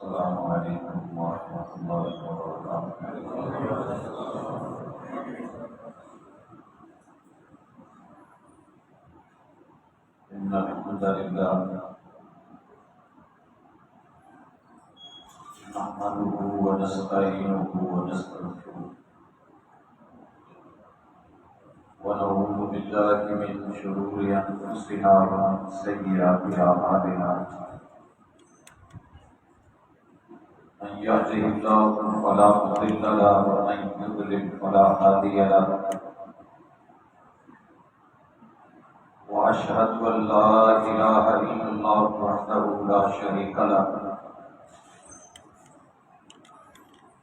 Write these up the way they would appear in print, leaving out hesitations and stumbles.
السلام علیکم ورحمۃ اللہ وبرکاتہ۔ ان الحمد للہ نحمده ونستعینه ونستغفره ونعوذ بالله من شرور انفسنا ومن سیئات اعمالنا، من يهده الله فلا مضل له ومن يضلل فلا هادي له، وأشهد أن لا إله إلا الله وحده لا شريك له،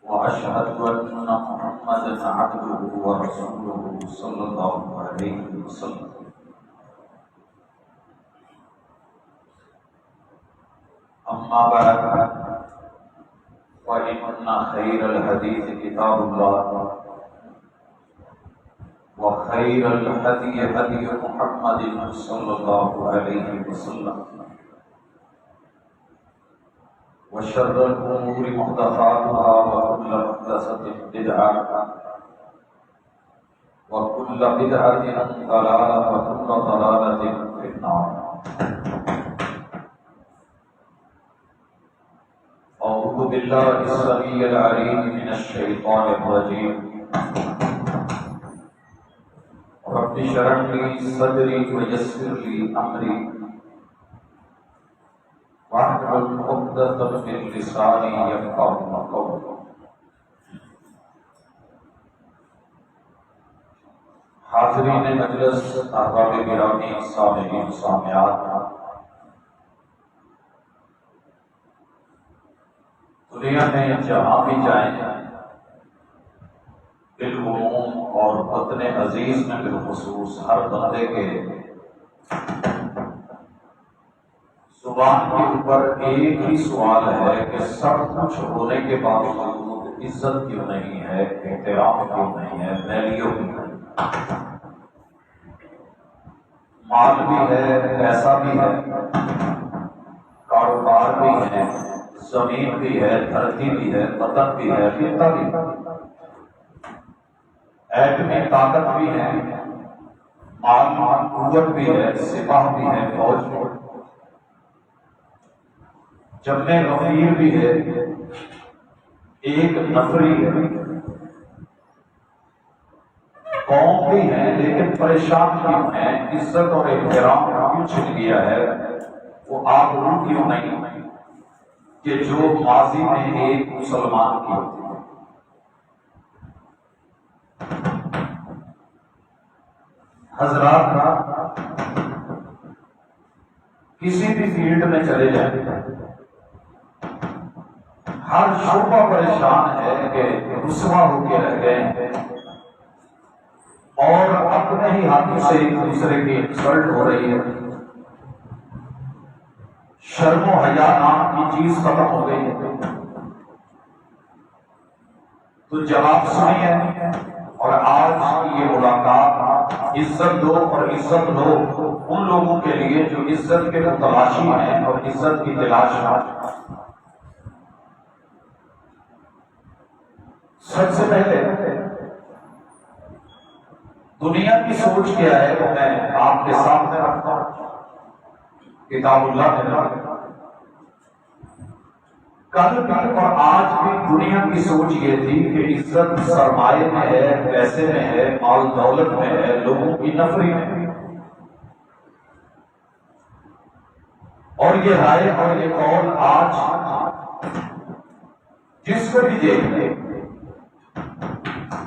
وأشهد أن محمدا عبده ورسوله صلى الله عليه وسلم۔ أما بعد، فإن خير الحديث كتاب الله، وخير الهدي هدي محمد صلى الله عليه وسلم، وشر الأمور محدثاتها، وكل محدثة بدعة، وكل بدعة ضلالة، وكل ضلالة في النار۔ أعوذ بالله السميع العليم من الشيطان الرجيم، رب اشرح لي صدري ويسر لي أمري واحلل عقدة من لساني يفقهوا قولي۔ حاضرین مجلس، احباب گرامی، سامعین سامعات، دنیا میں جہاں بھی جائیں بالعموم اور وطن عزیز میں بالخصوص ہر بندے کے زبان کے اوپر ایک ہی سوال ہے کہ سب کچھ ہونے کے باوجود عزت کیوں نہیں ہے، احترام کیوں نہیں ہے، ویلیو کیوں نہیں ہے؟ مال بھی ہے، پیسہ بھی ہے، کاروبار بھی ہے، زمین بھی ہے، دھرتی بھی ہے، وطن بھی ہے، خطہ بھی ہے، ایٹمی طاقت بھی ہے، مال قوت بھی ہے، سپاہ بھی ہے، فوج بھی ہے، جب میں غفیر بھی ہے، ایک نفری ہے، قوم بھی ہے لیکن پریشان کیوں ہے، عزت اور احترام کیوں چھن گیا ہے، وہ آبرو کیوں نہیں کہ جو ماضی میں ایک مسلمان کی ہوتی ہے۔ حضرات، کسی بھی فیلڈ میں چلے جائیں، ہر شعبہ پریشان ہے کہ رسوا ہو کے رہ گئے ہیں اور اپنے ہی ہاتھوں سے ایک دوسرے کی انسلٹ ہو رہی ہے، شرم و حیا نام کی چیز ختم ہو گئی ہے۔ تو جواب سنیے، اور آج کی یہ ملاقات عزت دو اور عزت لو ان لوگوں کے لیے جو عزت کے متلاشی ہیں اور عزت کی تلاش ہیں۔ سب سے پہلے دنیا کی سوچ کیا ہے وہ میں آپ کے سامنے رکھتا ہوں، کتاب اللہ میں کل بھی اور آج بھی دنیا کی سوچ یہ تھی کہ عزت سرمایہ میں ہے، پیسے میں ہے، مال دولت میں ہے، لوگوں کی نفری میں ہے۔ اور یہ رائے اور یہ قول آج جس کو بھی دیکھ لے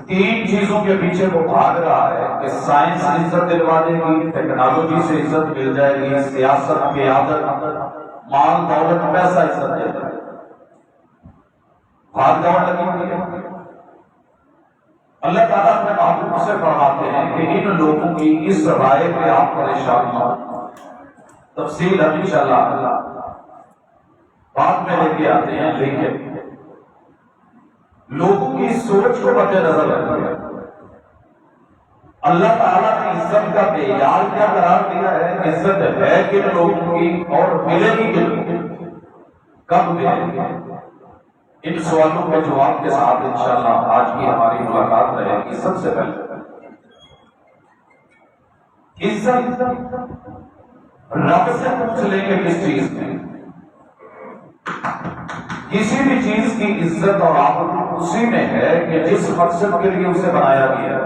تین چیزوں کے پیچھے وہ بھاگ رہا ہے کہ سائنس عزت دلوا دے گی، ٹیکنالوجی سے عزت مل جائے گی، سیاست، قیادت، مال دولت، پیسہ عزت دے گا، بھاگ دوڑ لگی ہوئی ہے۔ اللہ تعالیٰ اپنے محبوب سے فرماتے ہیں کہ ان لوگوں کی اس رائے پہ آپ پریشان نہ ہو۔ تفصیل انشاءاللہ بعد میں لے کے آتے ہیں، لیکن لوگوں کی سوچ کو مد نظر رکھیے۔ اللہ تعالیٰ نے عزت کا معیار کیا قرار دیا ہے، عزت ہے کن لوگوں کی اور ملے گی کن لوگوں کی۔ کب ملیں گے؟ ان سوالوں کے جواب کے ساتھ انشاءاللہ آج کی ہماری ملاقات رہے گی۔ سب سے پہلے عزت رب سے پوچھ لیں گے کس چیز میں؟ کسی بھی چیز کی عزت اور آبرو اسی میں ہے کہ جس مقصد کے لیے اسے بنایا گیا۔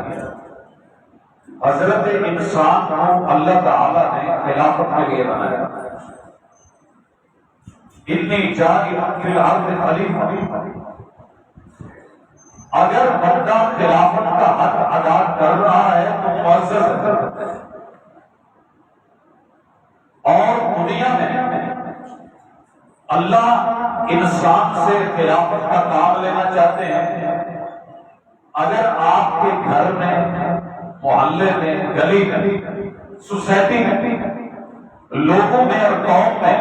حضرت انسان کو اللہ تعالیٰ نے خلافت کے لیے بنایا۔ اتنی جائز فی الارض خلیفہ، اگر بندہ خلافت کا حق ادا کر رہا ہے تو معزز ہے، اور دنیا میں اللہ انسان سے خلافت کا کام لینا چاہتے ہیں۔ اگر آپ کے گھر میں، محلے میں، گلی میں، سوسائٹی میں، لوگوں میں اور قوم میں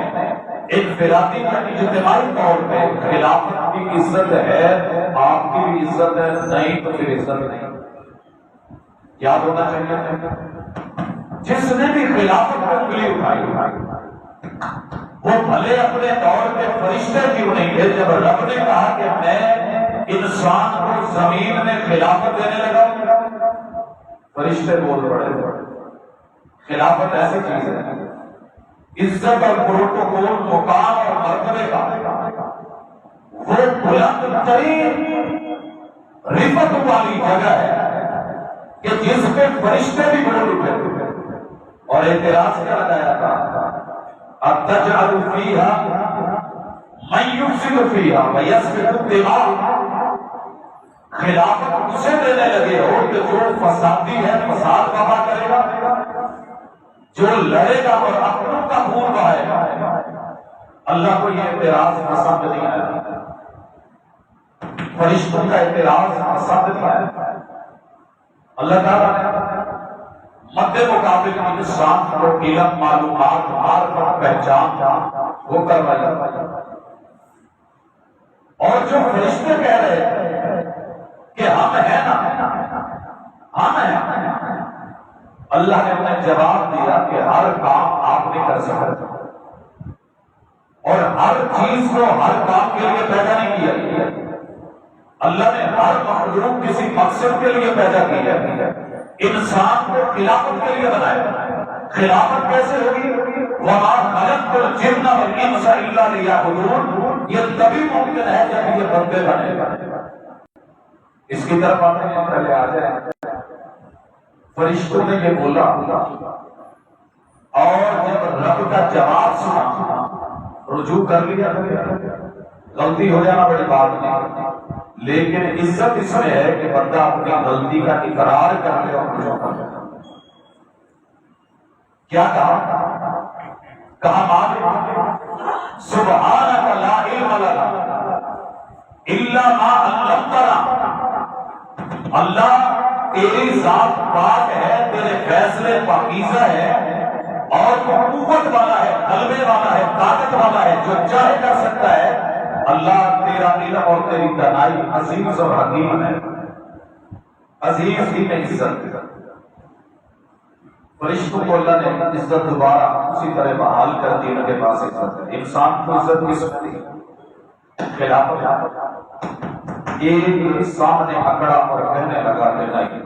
انفرادی یا اجتماعی طور پہ خلافت کی عزت ہے، آپ کی بھی عزت ہے، نہیں تو پھر عزت نہیں۔ یاد ہونا چاہیے جس نے بھی خلافت کو انگلی اٹھائی وہ بھلے اپنے دور کے فرشتے کیوں نہیں تھے، جب رب نے کہا کہ میں انسان کو زمین میں خلافت دینے لگا، فرشتے بول پڑے۔ خلافت ایسی چیز ہے، عزت اور پروٹوکول، مقام اور مرتبے کا وہ بلند ترین رفعت والی جگہ ہے کہ جس پہ فرشتے بھی بول اٹھے اور اعتراض کیا لگایا تھا، اتجعل فیہا من یفسد فیہا ویسفک الدماء۔ خلافت اسے دینے لگے ہو کہ جو فسادی ہے، فساد برپا کرے گا، جو لڑے گا اور اپنوں کا خون بہائے گا۔ اللہ کو یہ اعتراض پسند نہیں آیا، فرشتوں کا اعتراض پسند نہیں آیا۔ اللہ تعالیٰ نے مد مقابل انسان کو علم، معلومات، معرفت، پہچان وہ کروایا، اور جو فرشتے کہہ رہے ہیں کہ ہم ہیں نا، ہم ہیں، اللہ نے انہیں جواب دیا کہ ہر کام آپ نہیں کر سکتے، اور ہر چیز کو ہر کام کے لیے پیدا نہیں کیا۔ اللہ نے ہر مخلوق کسی مقصد کے لیے پیدا کیا، انسان کو خلافت کے لیے بنایا۔ خلافت کیسے ہوگی؟ وَمَا خَلَقْتُ الْجِنَّ وَالْإِنسَ إِلَّا لِيَعْبُدُونِ، یہ تبھی ممکن ہے جب یہ بندے بنے۔ اس کی طرف آتے ہیں، پہلے آ جائیں۔ فرشتوں نے یہ بولا، اور جب رب کا جواب سنا، رجوع کر لیا۔ غلطی ہو جانا بڑی بات نہیں، لیکن عزت اس میں ہے کہ بندہ اپنی غلطی کا اقرار کر لے اور رجوع کر لے۔ کیا کہا مالک سبحانک لا علم لنا الا ما علمتنا۔ اللہ تیری ذات پاک ہے، تیرے فیصلے پاکیزہ ہے، اور تو قوت والا ہے، غلبے والا ہے، طاقت والا ہے، جو چاہے کر سکتا ہے۔ اللہ تیرا علم اور تیری دانائی عزیز اور حکیم ہے۔ عزیز ہی میں عزت، فرشتوں کو اللہ نے عزت دوبارہ اسی طرح بحال کر دی، ان کے پاس عزت ہے۔ انسان کو عزت کس میں دی؟ خلافت۔ ایک سامنے اکڑا اور کہنے لگا کہ نہیں،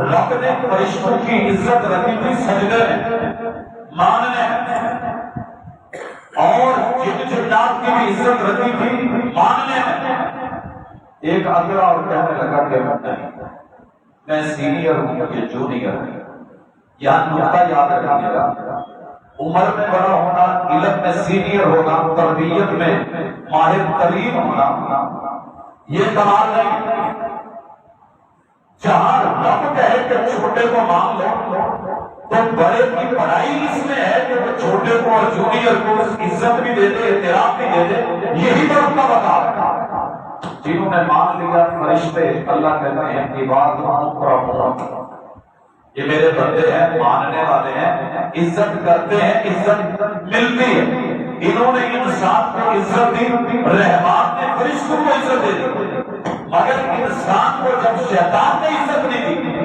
رب نے فرشتوں کی عزت رکھی تھی سجدے میں، ماننے، اور جن جنات کی بھی عزت رکھی تھی ماننے میں۔ ایک اکڑا اور کہنے لگا کہ نہیں، میں سینئر ہوں، یہ جونیئر ہوں۔ یہاں نقطہ یاد رکھیے گا، عمر میں بڑا ہونا، علم میں سینئر ہونا، تربیت میں ماہر ترین ہونا، یہ کمال نہیں۔ جہاں رب کہے کہ چھوٹے کو مان لو، تو بڑے کی بڑائی اس میں ہے کہ وہ چھوٹے کو اور جونیئر کو عزت بھی دے دے، احترام بھی دے دے۔ یہی تو ان کا وقار ہے۔ جنہوں نے مان لیا فرشتے، اللہ کہتے ہیں عباد مکرمون، یہ میرے بندے ہیں، ماننے والے ہیں، عزت کرتے ہیں، عزت ملتی ہے۔ انہوں نے انسان کو عزت دی، رحمان نے فرشتوں کو عزت دے دی، مگر انسان کو جب شیطان نے عزت نہیں دی،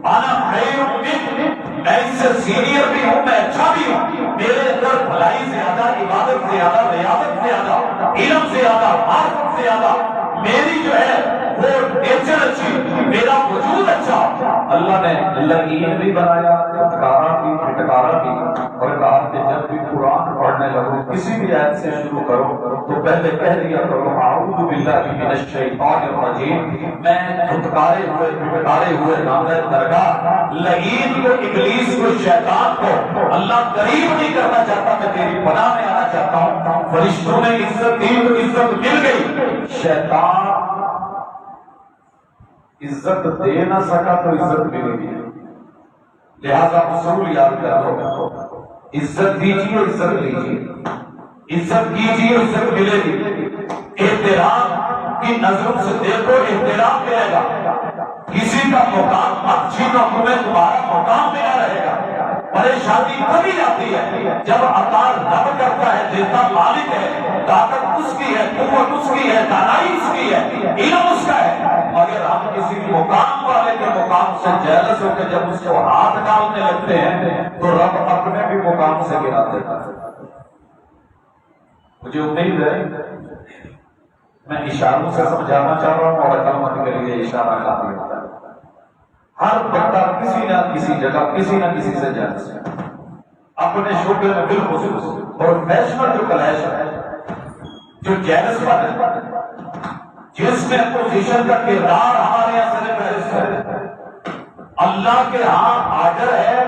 انا خیر منہ، میں اس سے سینئر بھی ہوں، میں اچھا بھی ہوں، میرے اندر بھلائی زیادہ، عبادت زیادہ، علم زیادہ، معرفت زیادہ، میری جو ہے وہ نیچر اچھی، میرا وجود اچھا۔ اللہ نے لگین بھی بنایا، پھٹکارا بھی، اور کہا کہ جب بھی قرآن پڑھنے لگو کسی بھی آیت سے شروع کرو تو پہلے کہہ دیا کرو اعوذ باللہ من الشیطان الرجیم۔ میں پھٹکارے ہوئے نام درگاہ لگین کو، ابلیس کو، شیطان کو اللہ قریب نہیں کرنا چاہتا، میں تیری پناہ میں آنا چاہتا ہوں۔ فرشتوں نے عزت دی تو عزت مل گئی، شیطان عزت دے نہ سکا تو عزت ملے گی۔ لہذا اصول یاد کر لو، عزت دیجیے عزت لیجیے، عزت کیجیے عزت ملے گی۔ احترام کی نظروں سے دیکھو، احترام ملے گا۔ کسی کا مقام مت چھینو، تمہیں تمہارا مقام ملا رہے گا۔ پریشانی کبھی آتی ہے جب عطا رب کرتا ہے، دیتا مالک ہے، طاقت اس کی ہے، قوت اس کی ہے، دانائی اس کی ہے، علم اس کا ہے، مگر ہم کسی مقام والے کے مقام سے جیلس ہو کے جب اس کو ہاتھ ڈالنے لگتے ہیں تو رب اپنے بھی مقام سے گرا دیتا ہے۔ مجھے امید ہے میں اشاروں سے سمجھانا چاہ رہا ہوں، اور عقل مند کے لیے اشارہ کافی ہوتا ہے۔ ہر بندہ کسی نہ کسی جگہ کسی نہ کسی سے جیلس ہے، اپنے شعبے میں بالخصوص پروفیشنل جو کلیش ہے، جو جیلس پر ہے، جس میں پوزیشن کا کردار ہمارے یہاں سر فہرست ہے، اللہ کے ہاں آرڈر ہے،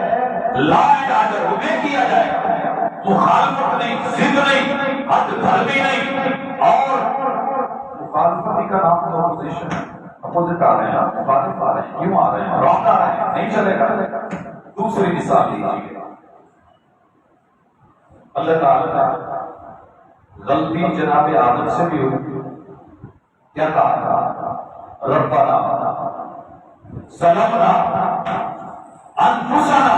لا اینڈ آرڈر اوبے کیا جائے گا، مخالفت نہیں، ضد نہیں، حد دھرمی نہیں، اور مخالفت کا نام تو پوزیشن ہے۔ اپوزٹ آ رہے ہیں، مخالف آ رہے ہیں، کیوں آ رہے ہیں، رونگ آ رہے ہیں، نہیں چلے گا۔ دوسری مثال لیجیے، اللہ تعالیٰ نے غلطی جناب آدم سے بھی ہوئی، کیا کہا؟ ربنا ظلمنا انفسنا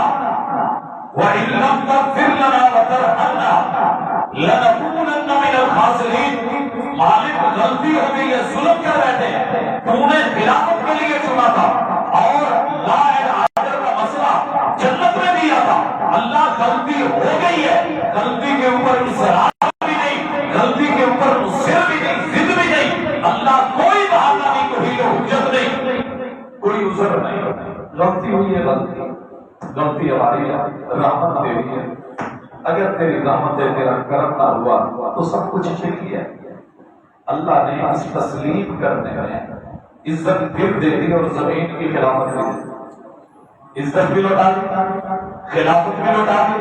وان لم تغفر لنا وترحمنا لنکونن من الخاسرین۔ مالک غلطی ہو گئی ہے، ظلم کر رہے تھے، تو نے خلافت کے لیے چنا تھا، اور لا اینڈ آرڈر کا مسئلہ جنت میں دیا تھا۔ اللہ غلطی ہو گئی ہے، غلطی کے اوپر اصرار بھی نہیں، غلطی کے اوپر مصر بھی نہیں، ضد بھی نہیں، اللہ کوئی بہانہ نہیں، کوئی حجت نہیں، کوئی عذر نہیں۔ غلطی ہوئی ہے، غلطی ہماری ہے، رحمت تیری ہے، اگر تیری رحمت ہے، تیرا کرم نہ ہوا تو سب کچھ ٹھیک ہے۔ اللہ نے اس تسلیم کرنے میں عزت پھر دے دی اور زمین کی خلافت دے دی، عزت بھی لوٹا دی، خلافت بھی لوٹا دی،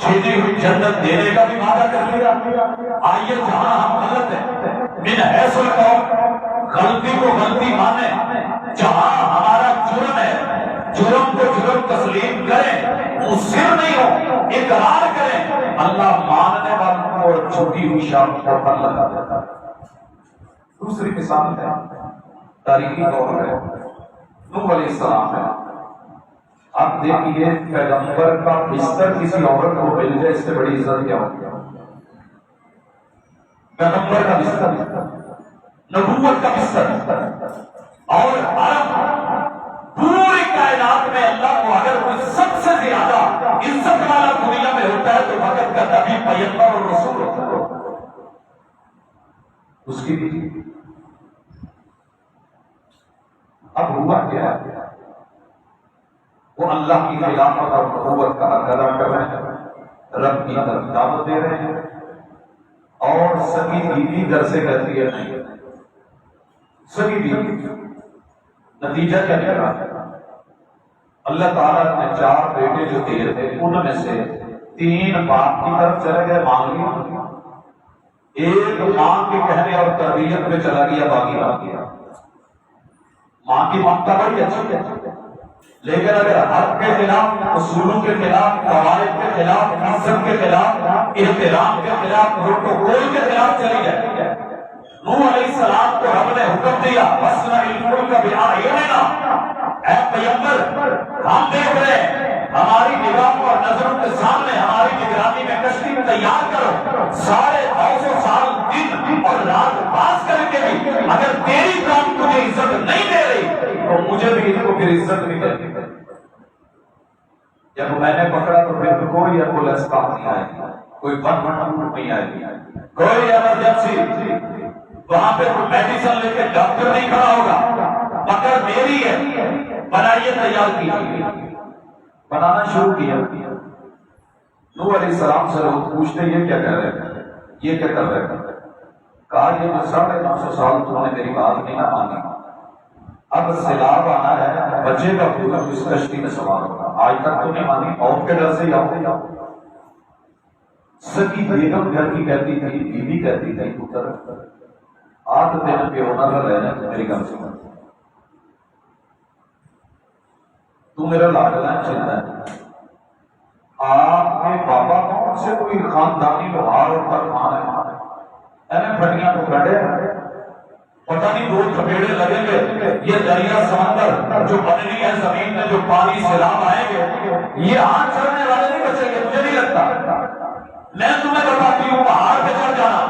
چھینی ہوئی جنت دینے کا بھی وعدہ کر لیا۔ آئیے جہاں ہم غلط ہیں، من حیث القول غلطی کو غلطی مانے، جہاں ہمارا جرم ہے جرم کو جرم تسلیم کریں، مصر نہیں ہو، اقرار کریں، اللہ ماننے والوں کو اور چھوٹی ہوئی شام کو پر لگا دیتا ہے۔ دوسری مثال ہے تاریخی طور ہے، نوح علیہ السلام ہے۔ آپ دیکھیے پیغمبر کا بستر کسی عورت کو مل جائے، اس سے بڑی عزت کیا ہوتی ہے؟ پیغمبر کا بستر، نبوت کا بستر، اور عرب پوری کائنات میں اللہ کو اگر کوئی سب سے زیادہ عزت والا دنیا میں ہوتا ہے تو وقت کا نبی پیغمبر اور رسول ہوتا ہے، اس کی بھی۔ اب ہوا کیا؟ وہ اللہ کی خلافت اور نبوت کا حق ادا کر رہے ہیں، رب کی طرف دعوت دے رہے ہیں، اور سگی بیوی گھر سے کہتی ہے نہیں، سگی بیوی۔ نتیجہ کیا نکلا؟ اللہ تعالیٰ نے 4 بیٹے جو دیے تھے ان میں سے 3 باپ کی طرف چلے گئے، مانگ لیا، ایک ماں کے کہنے اور تربیت میں چلا گیا، باقی رہ گیا۔ ماں کی ممتا بڑی اچھی ہے، لیکن اگر حق کے خلاف، اصولوں کے خلاف، قواعد کے خلاف، عزت کے خلاف، احترام کے خلاف، پروٹوکول کے خلاف چلی جائے۔ نوح علیہ السلام کو رب نے حکم دیا، وَاسْنَعِ الْفُلْكَ بِأَعْيُنِنَا، اے پیغمبر ہم دیکھ رہے ہیں، ہماری نگاہوں اور نظروں کے سامنے ہماری نگرانی میں کشتی میں تیار کرو، 950 سال دن اور رات باز کر کے بھی اگر تیری قوم تجھے عزت نہیں دے رہی تو مجھے بھی ان کو پھر عزت نہیں دے۔ جب میں نے پکڑا تو پھر کوئی ایمبولینس کام نہیں آئی، کوئی بند نہیں آئے گی، کوئی ایمرجنسی وہاں پہ کوئی میڈیسن لے کے ڈاکٹر نہیں کھڑا ہوگا، مگر میری ہے، بنائیے، تیار کیجیے۔ بنانا شروع کیا۔ نوح علیہ السلام سے لوگ پوچھتے یہ کیا کہہ رہے ہیں، یہ کیا کر رہے ہیں؟ کہا یہ جو 950 سال تم نے میری بات نہیں نہ مانی، اب سیلاب آنا ہے، بچے کا پورا اس کشتی میں سوار ہوگا، آج تک تو نہیں مانی، اور کے ڈر سے ہی آتے جاؤ۔ سکی بیگم گھر کی کہتی تھی، بیوی کہتی تھی، پتر آٹھ دن کے ہونا تھا رہنا میری گھر سے، تو میرا لاڈلا چلتا ہے۔ آپ کے بابا کون سے کوئی خاندانی لوہار اور ترخان ہے، اینے پھٹیاں تو کھڑے پتہ نہیں دو تھپیڑے لگیں گے، یہ دریا سمندر جو بننی ہے زمین میں، جو پانی سیلاب آئیں گے، یہ ہاتھ چڑھنے والے نہیں بچیں گے، مجھے نہیں لگتا۔ میں تمہیں بتاتی ہوں پہاڑ پہ چڑھ جانا،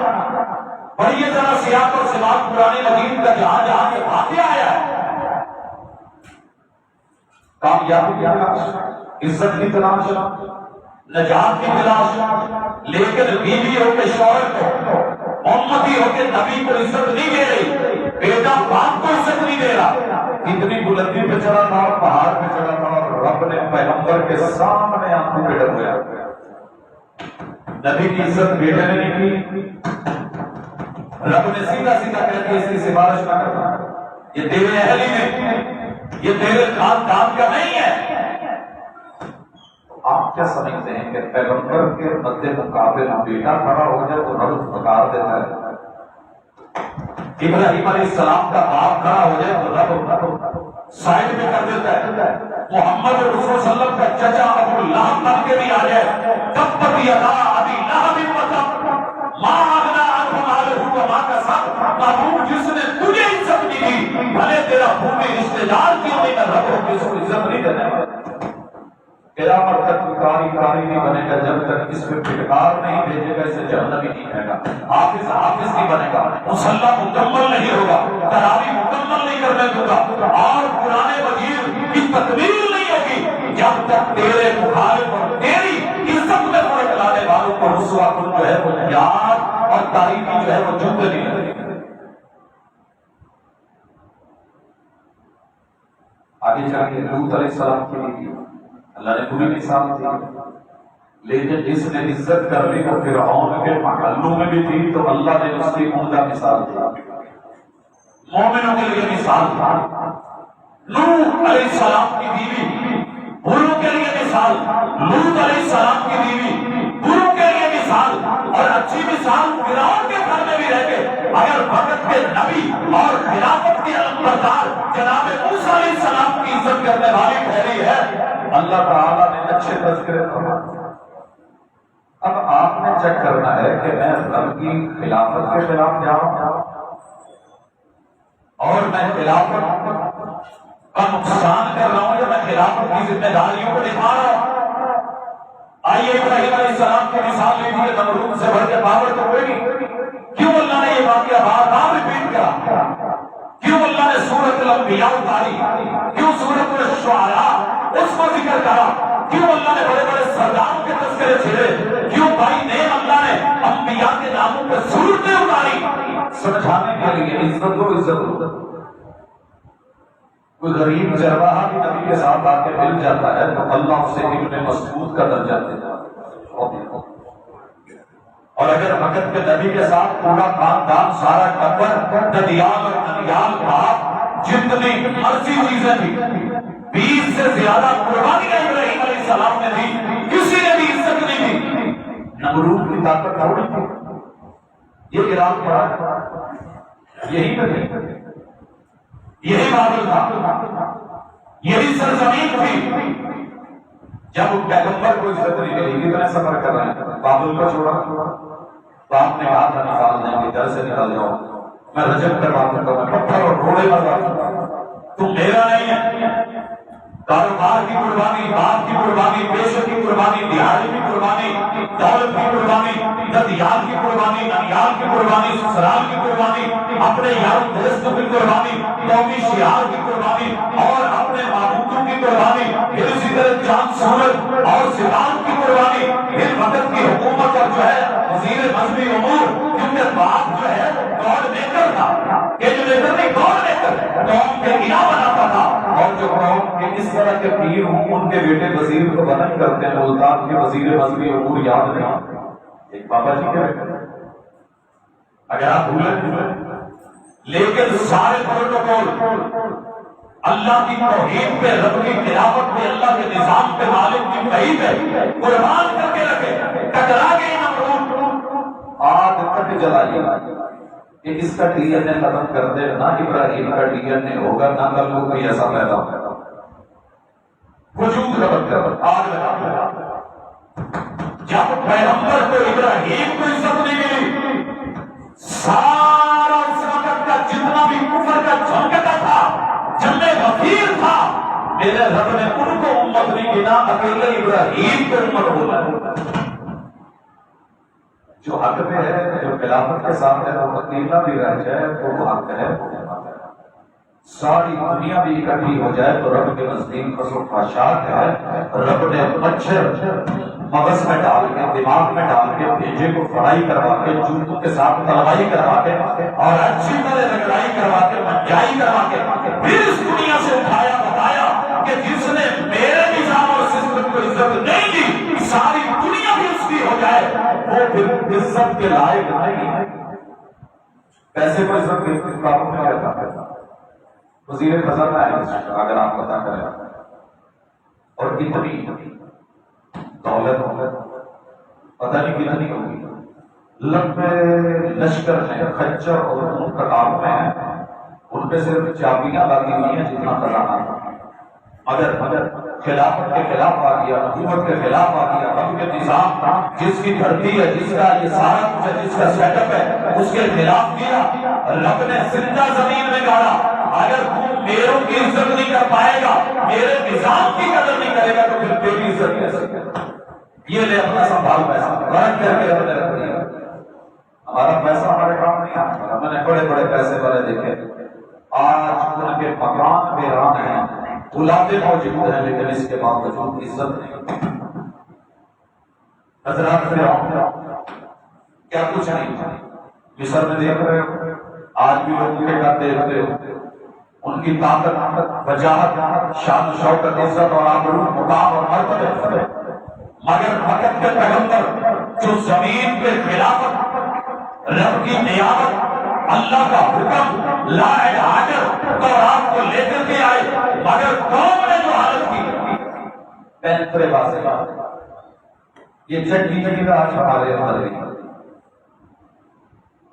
پڑھیے ذرا سیاق اور سماق پرانی مجید کا، جہاں جہاں یہ واقعہ آیا ہے، کامیابی کی تلاش، عزت کی تلاش، نجات کی تلاش، لیکن بیوی ہو کے شوہر کو، امتی ہو کے نبی کو عزت نہیں دے رہی، بیٹا باپ کو عزت نہیں دے رہا۔ اتنی بلندی پہ چڑھا تھا، پہاڑ پہ چڑھا تھا، اور رب نے پیغمبر کے سامنے آنکھوں پہ ڈر گیا۔ نبی کی عزت بیٹے نے نہیں کی، رب نے سیدھا سیدھا کہہ کے اس کی سفارش نہ کرنا، یہ تیرے اہل ہی نہیں، یہ تیرے خاندان کا نہیں ہے۔ آپ کیا سمجھتے ہیں کہ پیغمبر کے مد مقابل بیٹا کھڑا ہو جائے تو رب پکار دیتا ہے؟ ابراہیم علیہ السلام کا باپ کھڑا ہو جائے تو رب سائڈ میں کر دیتا ہے۔ محمد رسول صلی اللہ علیہ وسلم کا چچا ابو لہب بن کے بھی آ جائے، تبت یدا ابی لہب وتب ما اغنی عنہ مالہ وما کسب، محبوب جس نے تجھے عزت نہیں دی، بھلے تیرا خونی رشتے دار کیوں نہیں، نہ رب کو اس کو عزت نہیں دینا۔ قیامت تک کاری نہیں بنے گا جب تک اس میں پھٹکار نہیں بھیجے گا، اسے جہنمی نہیں کہے گا، حافظ نہیں بنے گا، مصلی مکمل نہیں ہوگا، تراویح مکمل نہیں کرنے دوں گا، اور قرآن مجید کی تکمیل نہیں ہوگی جب تک تیرے مخالف اور تیری عزت میں فرق لانے والوں کو رسوا کن جو ہے وہ یاد اور تاریخی جو ہے وہ جملے نہیں لگے گا۔ آگے چل کے لوط علیہ السلام کی بھی اللہ نے پوری مثال دی، لیکن جس نے عزت کر لی وہ فرعون کے محلوں میں بھی تھی، تو اللہ نے اس کی عمدہ مثال دی۔ مومنوں کے لیے مثال تھا، نوح علیہ السلام کی بیوی، بروں کے لیے مثال، لوط علیہ السلام کی بیوی، بروں کے لیے مثال، اور اچھی مثال فرعون کے گھر میں بھی رہ کے اگر وقت کے نبی اور خلافت کے علمبردار جناب موسیٰ علیہ السلام کی عزت کرنے والی ٹھہری ہے، اللہ تعالیٰ نے اچھے تذکرے فرمائے۔ اب آپ نے چیک کرنا ہے کہ میں رب کی خلافت کے خلاف جاؤں اور میں خلافت کا نقصان کر رہا ہوں، یا میں خلافت کی ذمہ داریوں کو نبھا رہا ہوں۔ آئیے ابراہیم علیہ السلام کی مثال لیجیے، نمرود سے بڑھ کے پاور تو کوئی نہیں، کیوں اللہ نے یہ واقعہ بار بار ریپیٹ کرا؟ کیوں اللہ نے سورۃ الانبیاء اتاری؟ کیوں سورۃ الشعراء اس کو ذکر کرا؟ کیوں اللہ نے بڑے بڑے سرداروں کے تذکرے چھیڑے؟ کیوں بھائی نیم اللہ نے انبیاء کے ناموں پہ سورتیں اتاری؟ سمجھانے کے لیے عزت و عزت ہو۔ کوئی غریب چرواہا بھی نبی کے ساتھ آ کے مل جاتا ہے تو اللہ اسے ابن مسعود کا درجہ دیتا ہے، اور اگر وقت کے نبی کے ساتھ پورا خاندان، سارا ٹبر، ددیال اور ننیال باپ، جتنی مرضی چیزیں تھی، 20 سے زیادہ قربانیاں ابراہیم علیہ السلام نے دی، کسی نے بھی عزت نہیں دی۔ نمرود کی طاقت تھوڑی تھی، یہ عراق پڑا ہے، یہی نہیں، یہی بابل تھا، یہی سرزمین تھی۔ جب پیغمبر کو عزت نہیں ملی، کتنے سفر کر رہے ہیں، بابل کو چھوڑا، باپ نے کہا تھا نکال دیں گے، گھر سے نکال جاؤ، میں رجب کروا دوں گا، پتھر اور روڑے مروا دوں گا، تم میرا نہیں ہے۔ کاروبار کی قربانی، باپ کی قربانی، پیشے کی قربانی، دیہاڑی کی قربانی، دولت کی قربانی، ددیال کی قربانی، ننیال کی قربانی، سسرال کی قربانی، اپنے یار دوستوں کی قربانی، قومی شعار کی قربانی، اور اپنے معبودوں کی قربانی، پھر اسی طرح چاند سورج اور ستاروں کی قربانی، پھر وقت کی حکومت اور جو ہے وزیر مذہبی امور، کیونکہ باپ جو ہے گاڈ میکر تھا، ایجوکیٹر نہیں گاڈ میکر، قوم کے الہ بناتا تھا، اور جو قوم کے اس طرح کے پیر ہوں ان کے بیٹے وزیر کو بلند کرتے ہیں، ملتان کے وزیر مذہبی امور یاد نہیں، ایک بابا جی کے بیٹے اگر آپ بھولیں، لیکن سارے پروٹوکول اللہ کی توحید پہ، رب کی خلافت پہ، اللہ کے نظام پہ، مالک کی وحی پہ قربان کر کے رکھے، ٹکرا گئے نمرود، آگ کٹ جلائیے کہ اس کا ڈی این اے ختم کر دے، نہ ابراہیم کا ڈی این اے ہوگا، نہ کل کو کوئی ایسا پیدا ہوگا، وجود ختم کر آگ لگا۔ جب پیغمبر کو ابراہیم کو عزت نہیں ملی، سارا اس وقت کا جتنا بھی کفر کا جھونکتا تھا، جب میں وکیل تھا، میرے رب نے ان کو امت نہیں گنا، اکیلے ابراہیم کو امت بولا۔ جو حق پہ ہے، جو خلافت کے ساتھ ہے، وہ اکیلا بھی رہ جائے تو وہ حق ہے، ساری دنیا بھی اکٹھی ہو جائے تو رب کے نزدیک فسق فحشات ہے۔ رب نے مچھر مغز میں ڈال کے، دماغ میں ڈال کے بھیجے کو فرائی کروا کے، جوتوں کے ساتھ تلوائی کروا کے اور اچھی طرح رگڑائی کروا کے، منجائی کروا کے پھر اس دنیا سے اٹھایا، بتایا کہ جس نے میرے نظام اور سسٹم کو عزت نہیں دی، ساری دنیا بھی اس کی ہو جائے، وہ پھر عزت کے لائق نہیں۔ پیسے کو عزت کے کتابوں میں کہتا ہے، وزیر خزانہ ہے اگر آپ پتا کریں، اور اتنی دولت پتہ نہیں کتنی ہوگی، لمبے لشکر میں خچر اور اونٹ کٹار میں ہیں، ان پہ صرف چابیاں لگی ہوئی ہیں جتنا خزانہ تھا، مگر خلافت کے خلاف آ گیا، حکومت کے خلاف آ گیا، رب کے نظام جس کی دھرتی ہے، جس کا یہ سارا کچھ ہے، جس کا سیٹ اپ ہے، اس کے خلاف کیا، رب نے زندہ زمین میں گاڑا، اگر تو میروں کی عزت نہیں کر پائے گا، میرے نظام کی قدر نہیں کرے گا، تو پھر تیری عزت کیسے کرے گا؟ یہ لے اپنا سنبھال پیسہ رکھ کر کے اپنے رکھ دیا، ہمارا پیسہ ہمارے کام نہیں آتا۔ میں نے بڑے بڑے پیسے والے دیکھے، آج ان کے مکان ویران ہیں، اولادیں موجود ہیں، لیکن اس کے باوجود عزت نہیں۔ حضرات کیا کچھ نہیں، مصر میں دیکھ رہے ہو، آج بھی لوگ کے گھر دیکھتے ہو، ان کی طاقت، وجاہت، شان و شوکت، عزت اور آبرو، مقام اور مرتبے، مگر وقت کے پیغمبر جو زمین پہ خلافت، رب کی نیابت، اللہ کا حکم، لا الہ تورات کو لے کر کے آئے، مگر قوم نے جو حالت کی، پینترے بازے یہ چٹنی کا آج ہمارے اندر نہیں۔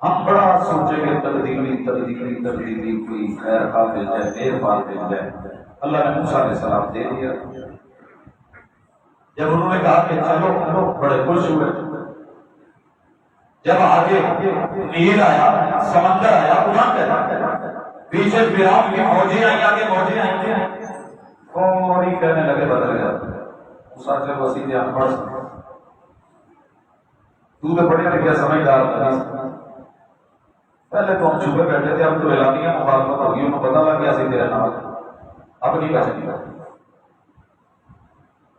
ہم بڑا سوچیں کہ تبدیلی کوئی خیر خواہ مل جائے، دیر بعد مل جائے، اللہ نے موسیٰ علیہ السلام دے دیا۔ جب انہوں نے کہا کہ چلو، بڑے خوش ہوئے، جب آگے نیل آیا، سمندر آیا، پیچھے فرعون کی فوجیں آئی، آگے فوجیں آئی، فوری کہنے لگے بدل گیا، موسیٰ سے وسیع انپڑھ، تو تو بڑے لگے سمجھدار تھا، پہلے تو ہم چھپے بیٹھے تھے، اب تو اعلانیہ مخالفت ہوگی، انہوں پتہ لگ گیا سی تیرے نام، اب نہیں بچ گیا۔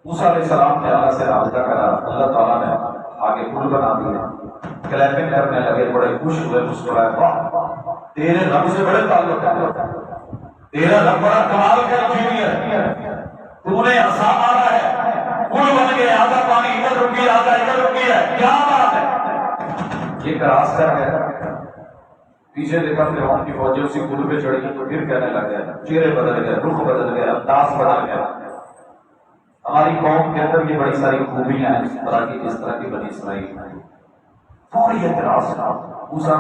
موسیٰ علیہ السلام نے اللہ سے رابطہ کرا، اللہ تعالیٰ نے آگے پل بنا دیا، کلیپنگ کرنے لگے، بڑے خوش ہوئے، مسکرائے، واہ تیرے رب سے بڑے تعلق ہے، تیرا رب بڑا کمال کا انجینئر، تو نے عصا مارا ہے، پل بن گیا، آدھا پانی ادھر رکی، آدھا ادھر رکی ہے، کیا بات ہے؟ یہ کراس کر گیا، پیچھے دیکھا فرعون کی فوجیں اسی پل پہ چڑھ گئی، تو پھر کہنے لگے، چہرے بدل گئے، رخ بدل گیا، انداز بدل گیا۔ ہماری قوم کے اندر یہ بڑی ساری خوبیاں ہیں، اس طرح کی بنی اسرائیل ہیں، فوری اعتراض تھا، موسیٰ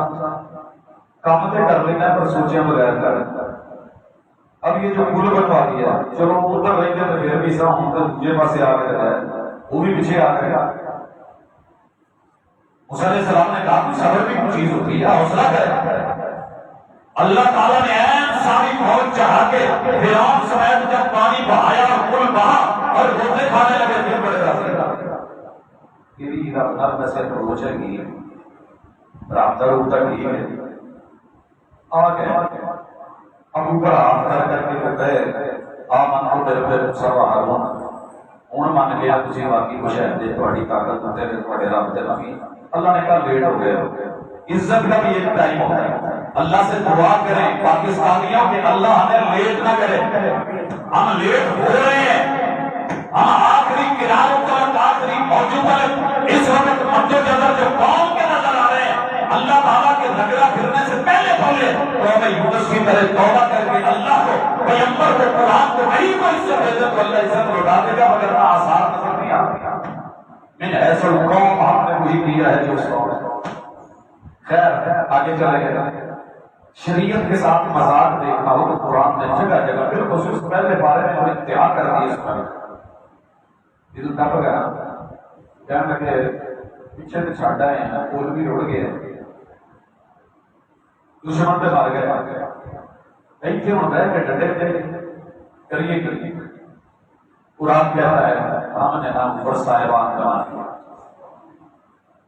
کامتیں کر لینا ہے پر سوچیں بغیر کر، اب یہ جو پل بنوا دیا، چلو ادھر رہتے تو پھر بھی سا ہوں تو دوسرے پاسے آ گئے، وہ بھی پیچھے آ گئے۔ موسیٰ علیہ السلام نے کہا صبر بھی کچھ چیز ہوتی ہے، حوصلہ کرے۔ اللہ تعالیٰ نے این ساری فوج چڑھا کے فرعون سمیت جب پانی بہایا اور پل بہا اور روٹے کھانے لگے، پھر بڑے راضی تیری رفتار میں سے پروچ ہے گی، رابطہ روٹا ٹھیک ہے، آ گئے، اب اوپر ہاتھ کر کے کہے آمن کو میرے پہ موسیٰ و ہارون، ہوں من گیا تسی واقعی مشاہدے تھوڑی طاقت ہوتے تھوڑے رابطے لگی، اللہ نے کہا لیٹ ہو گئے. عزت کا بھی ایک ٹائم ہوتا ہے. اللہ سے دعا کریں پاکستانیوں کہ اللہ ہمیں لیٹ نہ کرے. ہم لیٹ ہو رہے ہیں. ہم آخری کناروں پر آخری موجود پر اس وقت مدوجہد جو قوم کے نظر آ رہے ہیں, اللہ تعالیٰ کے رگڑا پھرنے سے پہلے بولے تو یونس کی طرح توبہ کر کے اللہ کو پیغمبر کو قرآن کو نہیں کو اس سے بھیجے تو اللہ عزت لوٹا دے گا, مگر آثار نظر نہیں آتے. میں نے ایسا قوم آپ نے وہی کیا ہے جو اس قوم. خیر آگے چلے گئے. شریعت کے ساتھ مذاق دیکھنا ہو تو قرآن نے جگہ جگہ بالخصوص پہلے بارے میں اور انتہا کر دی. اس پر دل دب گیا, کہنے لگے پیچھے سے چھاڑ آئے ہیں, پول بھی اڑ گئے, دشمن پہ مار گئے, ایتھے ہوں بہ کے ڈٹے تھے, کریے کریے. قرآن کہتا ہے ہم نے نام پر صاحبان کا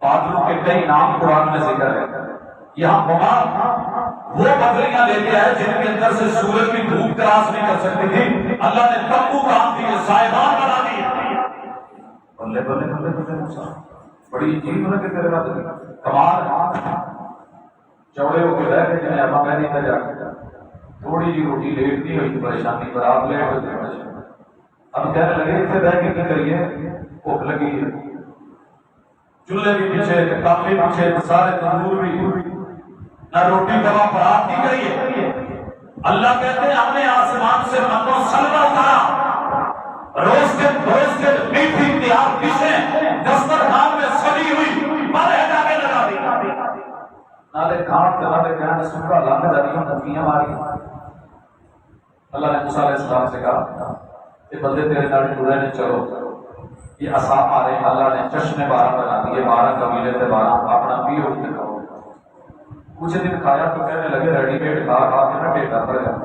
بادلوں کے کئی نام قرآن میں ذکر ہے. یہاں بمار وہ بکریاں لے کے آئے جن کے اندر سے سورج کی دھوپ کراس نہیں کر سکتی تھی. اللہ نے تمبو کام دیے, صاحبان بنا دیے. بلے بلے بلے بلے بڑی عجیب ہے کہ تیرے بات کمال. چوڑے ہو کے رہ گئے جنہیں ابا میں نہیں جا کے تھوڑی جی روٹی لیٹ دی ہوئی پریشانی پر آپ لیٹ ہوتے ہیں. اب کہنے لگے اتنے رہ کے کریے, بھوک لگی ہے. چولہے بھی پیچھے, کافی پیچھے, سارے تندور بھی, نہ روٹی کباب پرات نہیں کریے. اللہ کہتے ہیں ہم نے آسمان سے من و سلوا اتارا, روز کے میٹھی تیار ڈشیں دسترخوان میں سجی ہوئی پر ہٹا کے لگا دی. نالے کھاٹ نالے بیان سکا لانے داریوں نفیاں ماری. اللہ نے موسیٰ علیہ السلام سے کہا کہ بندے تیرے نال جڑے نے, چلو یہ عصا مارے. اللہ نے چشمے 12 بنا دیے, 12 قبیلے تھے, 12 اپنا پیو ہی دکھاؤ. کچھ دن کھایا تو کہنے لگے ریڈی میڈ کھا کھا کے نہ پیٹ پڑ گیا.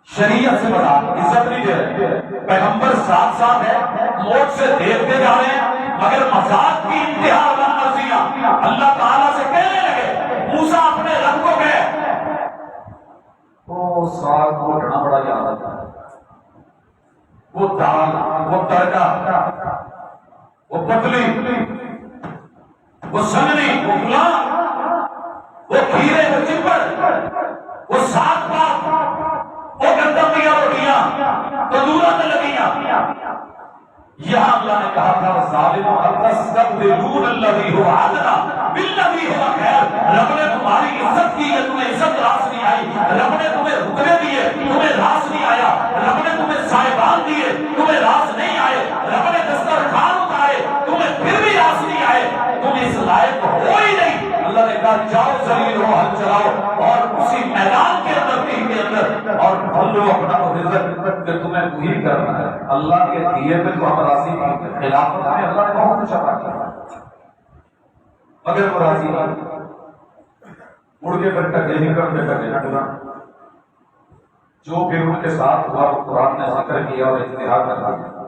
شریعت سے بڑا عزت نہیں دے رہے. پیغمبر ساتھ ساتھ ہے, موت سے دیکھتے جا رہے ہیں, مگر مذاق کی انتہا مرضیاں. اللہ تعالیٰ سے کہنے لگے موسیٰ اپنے رب کو گئے, وہ ساگ گھوٹنا بڑا یاد آتا ہے, وہ دال, وہ تڑکا, وہ پتلی, وہ سنگنی, وہ فلاں, وہ کھیرے, وہ چپڑ, وہ ساگ پاک, وہ گندم دیا روٹیاں تندوروں میں لگیاں. یہاں اللہ نے کہا تھا ظالموں اتستبدلون الذی هو ادنی بالذی هو خیر. رب نے تمہاری عزت کی ہے, تمہیں عزت راس نہیں آئی. رب نے تمہیں رتبے دیے, تمہیں راس نہیں آیا. رب نے تمہیں صاحبان دیے, تمہیں راس نہیں آئے. رب نے دسترخوان اتارے, تمہیں پھر بھی راس نہیں آئے. تم اس لائق ہو ہی نہیں. اللہ نے کہا جاؤ ذلیل ہو, ہل چلاؤ اور اسی میدان کے اندر کے اندر اور بھلو اپنا رزق کہ تمہیں وہی کرنا ہے. اللہ کے دیے پہ تو ہم راضی نہیں. خلافت میں اللہ نے بہت کچھ عطا کیا مگر وہ راضی نہیں. مڑ کے پھر ٹکے ہی کرتے ٹکے نہ ٹکا. جو پھر ان کے ساتھ ہوا وہ قرآن نے ذکر کیا اور انتہا کر دیا.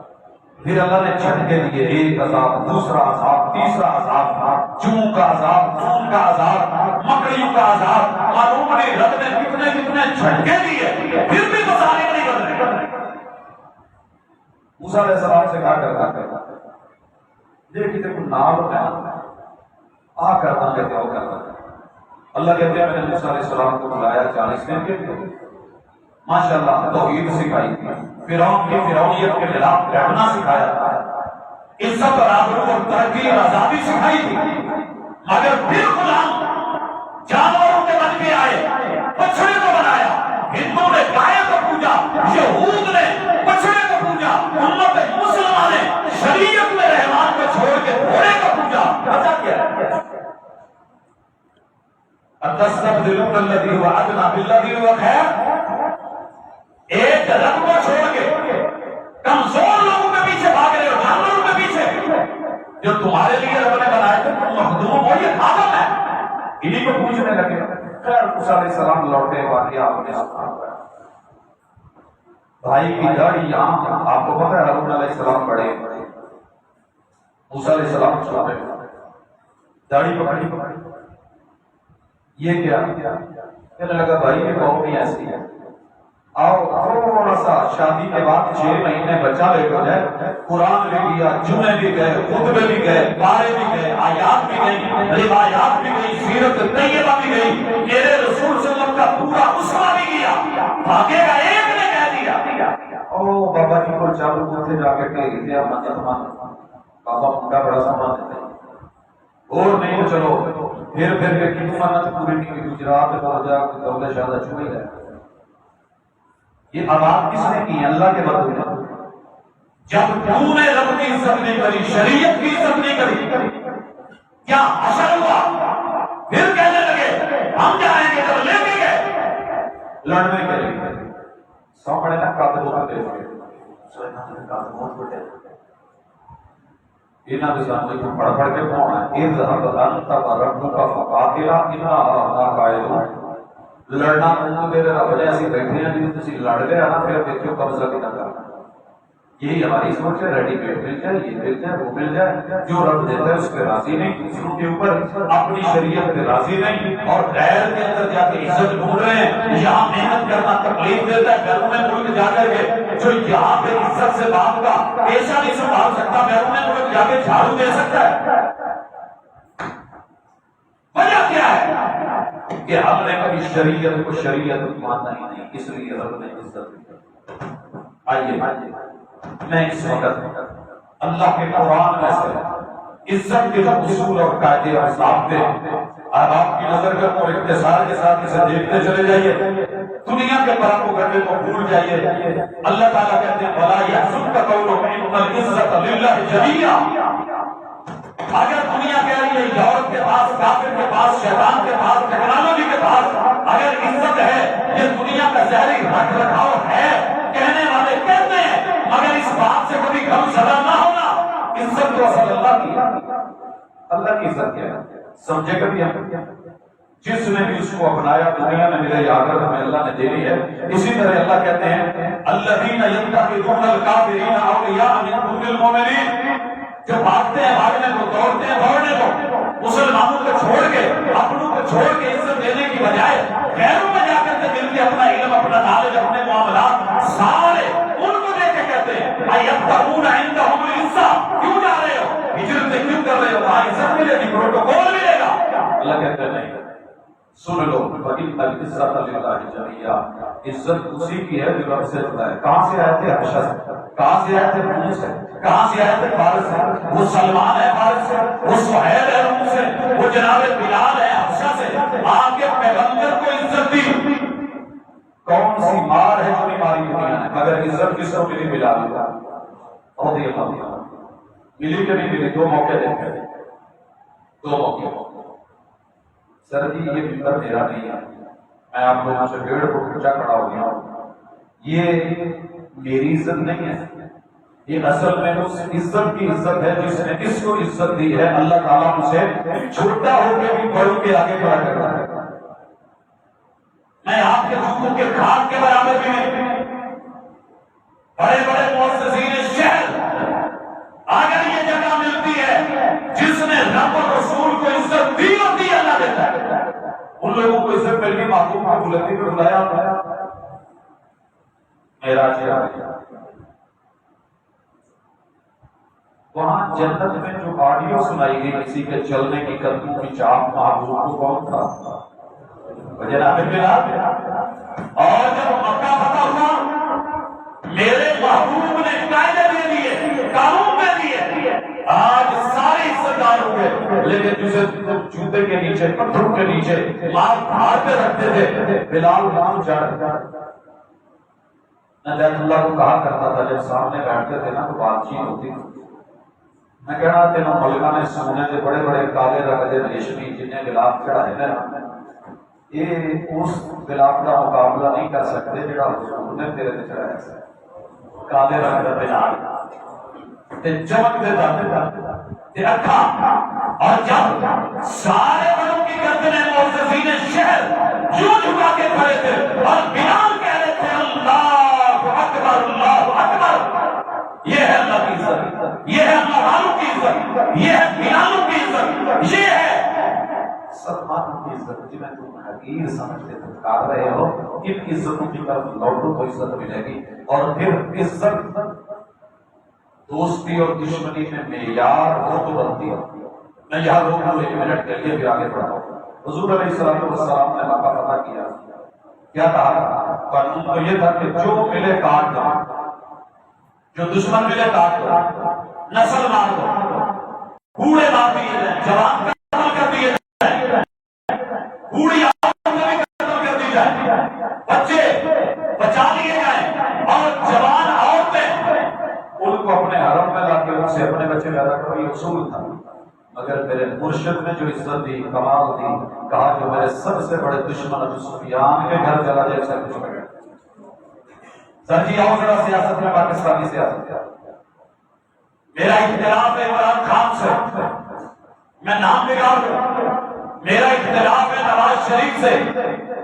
پھر اللہ نے جھٹکے دیے, ایک عذاب, دوسرا عذاب, تیسرا عذاب, جوں کا عذاب, خون کا عذاب, مکڑیوں کا عذاب. معلوم نہیں رب نے کتنے کتنے جھٹکے دیے, پھر بھی تو ظالم نہیں بدلے. موسیٰ علیہ السلام سے کہا کرتا دیکھ کہ نام آ کرتا کہ وہ کرتا. اللہ کہتے ہیں میں نے موسیٰ علیہ السلام کو بلایا 40 دن کے لیے, ماشاءاللہ توحید سکھائی تھی, فرعون کی فرعونیت کے خلاف لڑنا سکھایا تھا, عزت اور آبرو اور ترقی اور آزادی سکھائی تھی. مگر پھر غلام جانوروں کے بن کے آئے, بچڑے کو بنایا. ہندوؤں نے گائے کو پوجا, یہود نے بچڑے کو پوجا, امت مسلمہ نے شریعت میں رحمان کو چھوڑ کے گھوڑے کو پوجا. وجہ کیا ہے؟ اتستبدلون الذی هو ادنی بالذی هو خیر. ایک رب کو چھوڑ کے کمزور لوگوں کے پیچھے بھاگ رہے ہو, جانوروں کے پیچھے جو تمہارے لیے رب نے بنائے تھے. تم مخدوم ہو, یہ خادم ہے, انہیں کو پوچھنے لگے. خیر موسیٰ علیہ السلام لوٹے, واقعہ آپ نے سنا بھائی کی داڑھی یہاں. آپ کو پتہ ہے ہارون علیہ السلام بڑے, موسیٰ علیہ السلام چھوٹے, داڑھی پکڑی. یہ کیا کہنے لگا بھائی یہ قوم نہیں ایسی ہے, آؤ تھوڑا سا شادی کے بعد 6 مہینے بچہ لے ہو جائے، قرآن بھی گیا، جمعے بھی گئے، خطبے بھی گئے، بارے بھی گئے، آیات بھی گئی، روایات بھی گئی، سیرت طیبہ بھی گئی، میرے رسول صلی اللہ علیہ وسلم کا پورا اسوہ بھی گیا، بھاگے گا ایک نے کہہ دیا او بابا جی کو چالو کرتے جا کے کہہ دیا منت مان بابا منڈا بڑا سامان دیتے اور نہیں چلو پھر کے کتنی منت پوری نہیں کی، گجرات کو جا کے دولت شادہ چھوڑی گئے۔ یہ آباد کس نے کی؟ اللہ کے بدلے میں۔ جب تو نے رب کی عزت نہیں کری، شریعت کی عزت نہیں کری، کیا حشر ہوا؟ پھر کہنے لگے ہم جائیں گے، جب لے کے گئے لڑنے کے لیے سو بڑے نا قاتل ہوتے ہوئے سو انہاں نے قاتل بہت بڑے انہاں کے سامنے پڑھ پڑھ کے پڑھنا ہے اذهب انت وربك فقاتلا انا هاهنا قاعدون۔ لڑنا میرے رب نے ایسی بیٹھے ہیں جن سے لڑ گئے نا پھر دیکھو قبضہ کتنا کرنا۔ یہی ہماری سوچ ہے، ریڈی میڈ مل جائے، یہ مل جائے، وہ مل جائے، جو رب دیتا ہے اس پہ راضی نہیں، دوسروں کے اوپر اپنی شریعت پہ راضی نہیں، اور غیر کے اندر جا کے عزت ڈھونڈ رہے ہیں۔ یہاں محنت کرنا تکلیف دیتا ہے، بیرون ملک جا کر کے جو یہاں پہ عزت سے باپ کا پیشہ نہیں سنبھال سکتا، بیرون ملک جا کے جھاڑو دے سکتا ہے۔ وجہ کیا ہے کہ ہم نے کبھی شریعت کو شریعت ماننا ہی نہیں، اس لیے رب نے عزت دی۔ آئیے میں اس وقت اللہ کے قرآن میں سے عزت کے اصول اور قاعدے اور ضابطے اب آپ کی نظر کرتا ہوں، اختصار کے ساتھ اسے دیکھتے چلے جائیے، دنیا کے پراپوگنڈے کو بھول جائیے۔ اللہ تعالیٰ کہتے ہیں وَلَا يَحْزُنكَ قَوْلُهُمْ إِنَّ الْعِزَّةَ لِلَّهِ جَمِيعًا۔ اگر دنیا کہہ رہی ہے یورپ کے پاس، کافر کے پاس، شیطان کے پاس، ٹیکنالوجی کے پاس اگر عزت ہے، یہ دنیا کا ظاہری رکھ رکھاؤ ہے، کہنے والے کہتے ہیں، مگر اس بات سے کبھی غم زدہ نہ ہونا، عزت تو اصل اللہ کی ہے۔ اللہ کی عزت کیا ہے سمجھے کبھی ہم؟ جس نے بھی اس کو اپنایا دنیا میں ملے یا کر ہمیں اللہ نے دینی ہے۔ اسی طرح اللہ کہتے ہیں الذین یتخذون الکافرین اولیاء من دون المؤمنین، جو بھاگتے ہیں بھاگنے کو، دوڑتے ہیں دوڑنے کو، مسلمانوں کو چھوڑ کے، اپنوں کو چھوڑ کے عزت دینے کی بجائے غیروں میں جا کر کے مل کے اپنا علم، اپنا نالج، اپنے معاملات سارے ان کو دے کے کہتے ہیں ایبتغون عندهم العزة، کیوں جا رہے ہو؟ ہجرت کیوں کر رہے ہو؟ وہاں عزت ملے گی، پروٹوکول ملے گا۔ اللہ کہتے ہیں نہیں، سن لو فَإِنَّ الْعِزَّةَ لِلَّهِ جَمِيعًا، عزت اسی کی ہے جو رب سے جدا ہے۔ کہاں سے آئے تھے؟ حبشہ سے۔ کہاں سے آئے تھے؟ روم سے۔ کہاں سے آئے تھے؟ فارس سے۔ وہ سلمان ہے فارس سے، وہ سہیل ہے روم سے، وہ جناب بلال ہے حبشہ سے۔ آپ کے پیغمبر کو عزت دی، کون سی مار ہے جو نہیں ماری دنیا نے، مگر عزت کس کو ملی؟ بلال رضی اللہ عنہ۔ ملی کہ نہیں ملی؟ دو موقع دیکھے، دو موقع۔ سر جی یہ ممبر میرا نہیں ہے، میں آپ لوگوں سے 1.5 فٹ اونچا کھڑا ہو گیا ہوں، یہ میری عزت نہیں ہے، یہ اصل میں اس عزت کی عزت ہے جس نے اس کو عزت دی ہے۔ اللہ تعالیٰ مجھے چھوٹا ہو کے بھی بڑوں کے آگے کھڑا کرتا ہے، میں آپ کے جوتوں کے کھاد کے برابر بھی نہیں۔ بڑے بڑے معززین شہر، اگر یہ جگہ ملتی ہے جس نے رب اور رسول کو عزت دی ہوتی ہے، اللہ دیتا ہے۔ ان لوگوں کو عزت ملنی معصوم کو بلندی پہ بلایا ہوتا ہے۔ معراج ہے، وہاں جنت میں جو آڈیو سنائی گئی کسی کے چلنے کی قدموں کی چاپ، محبوب کو کون تھا؟ جناب بلال۔ اور جب مکہ فتح ہوا، میرے محبوب نے قاعدے دے دیے، قانون دے دیے، آج سارے عزت دار ہوئے، لیکن جسے جوتے کے نیچے، پتھر کے نیچے مار دھار پہ رکھتے تھے، بلال نام چڑھ۔ نجات اللہ کو کہا کرتا تھا جب سامنے بیٹھتے تھے نا تو بات چیت ہوتی تھی، میں کہہ رہا تھا ملکہ نے سونے کے بڑے بڑے کالے رکھتے ریشمی جنہیں گلاف چڑھائے نا، یہ اس گلاف کا مقابلہ نہیں کر سکتے جڑا حضور نے تیرے تے چڑھایا سی، کالے رنگ کا بلال تے چمکتے تے اکھاں۔ اور جب سارے بڑوں کی گردنیں معززین شہر یوں جھکا کے کھڑے تھے اور بلال کہہ رہے تھے اللہ اکبر اللہ اکبر، یہ ہے اللہ کی عزت، یہ ہے اللہ والوں کی عزت، یہ ہے بلالوں کی عزت، یہ ہے سلمان کی عزت جنہیں تم حقیر سمجھ کے دھتکار رہے ہو، ان عزتوں کی طرف لوٹو تو عزت ملے گی۔ اور پھر عزت دوستی اور دشمنی میں معیار ہو تو بنتی ہے۔ میں یہاں روک لوں ایک منٹ کے لیے، پھر آگے بڑھاؤں۔ حضور علیہ الصلوۃ والسلام نے موقع پتہ کیا، کیا کہا؟ قانون تو یہ تھا کہ جو ملے کاٹ دو، جو دشمن ملے کاٹ دو، نسل مار دو، بوڑھے مار دیے جائیں، جوان کا قتل کر دیے جائیں، بوڑھی عورتیں بھی قتل کر دی جائیں، بچے بچا لیے جائیں، اور جوان عورتیں ان کو اپنے حرم میں لا کے ان سے اپنے بچے پیدا کرو، یہ اصول تھا۔ مگر میرے مرشد نے جو عزت دی، کمال دی، کہا جو میرے سب سے بڑے دشمن ابو سفیان کے گھر چلا جائے اسے کچھ پکڑ۔ سر جی آؤ ذرا سیاست میں، پاکستانی سیاست، میرا اختلاف ہے عمران خان سے، میں نام بگاڑ دوں، میرا اختلاف ہے نواز شریف سے،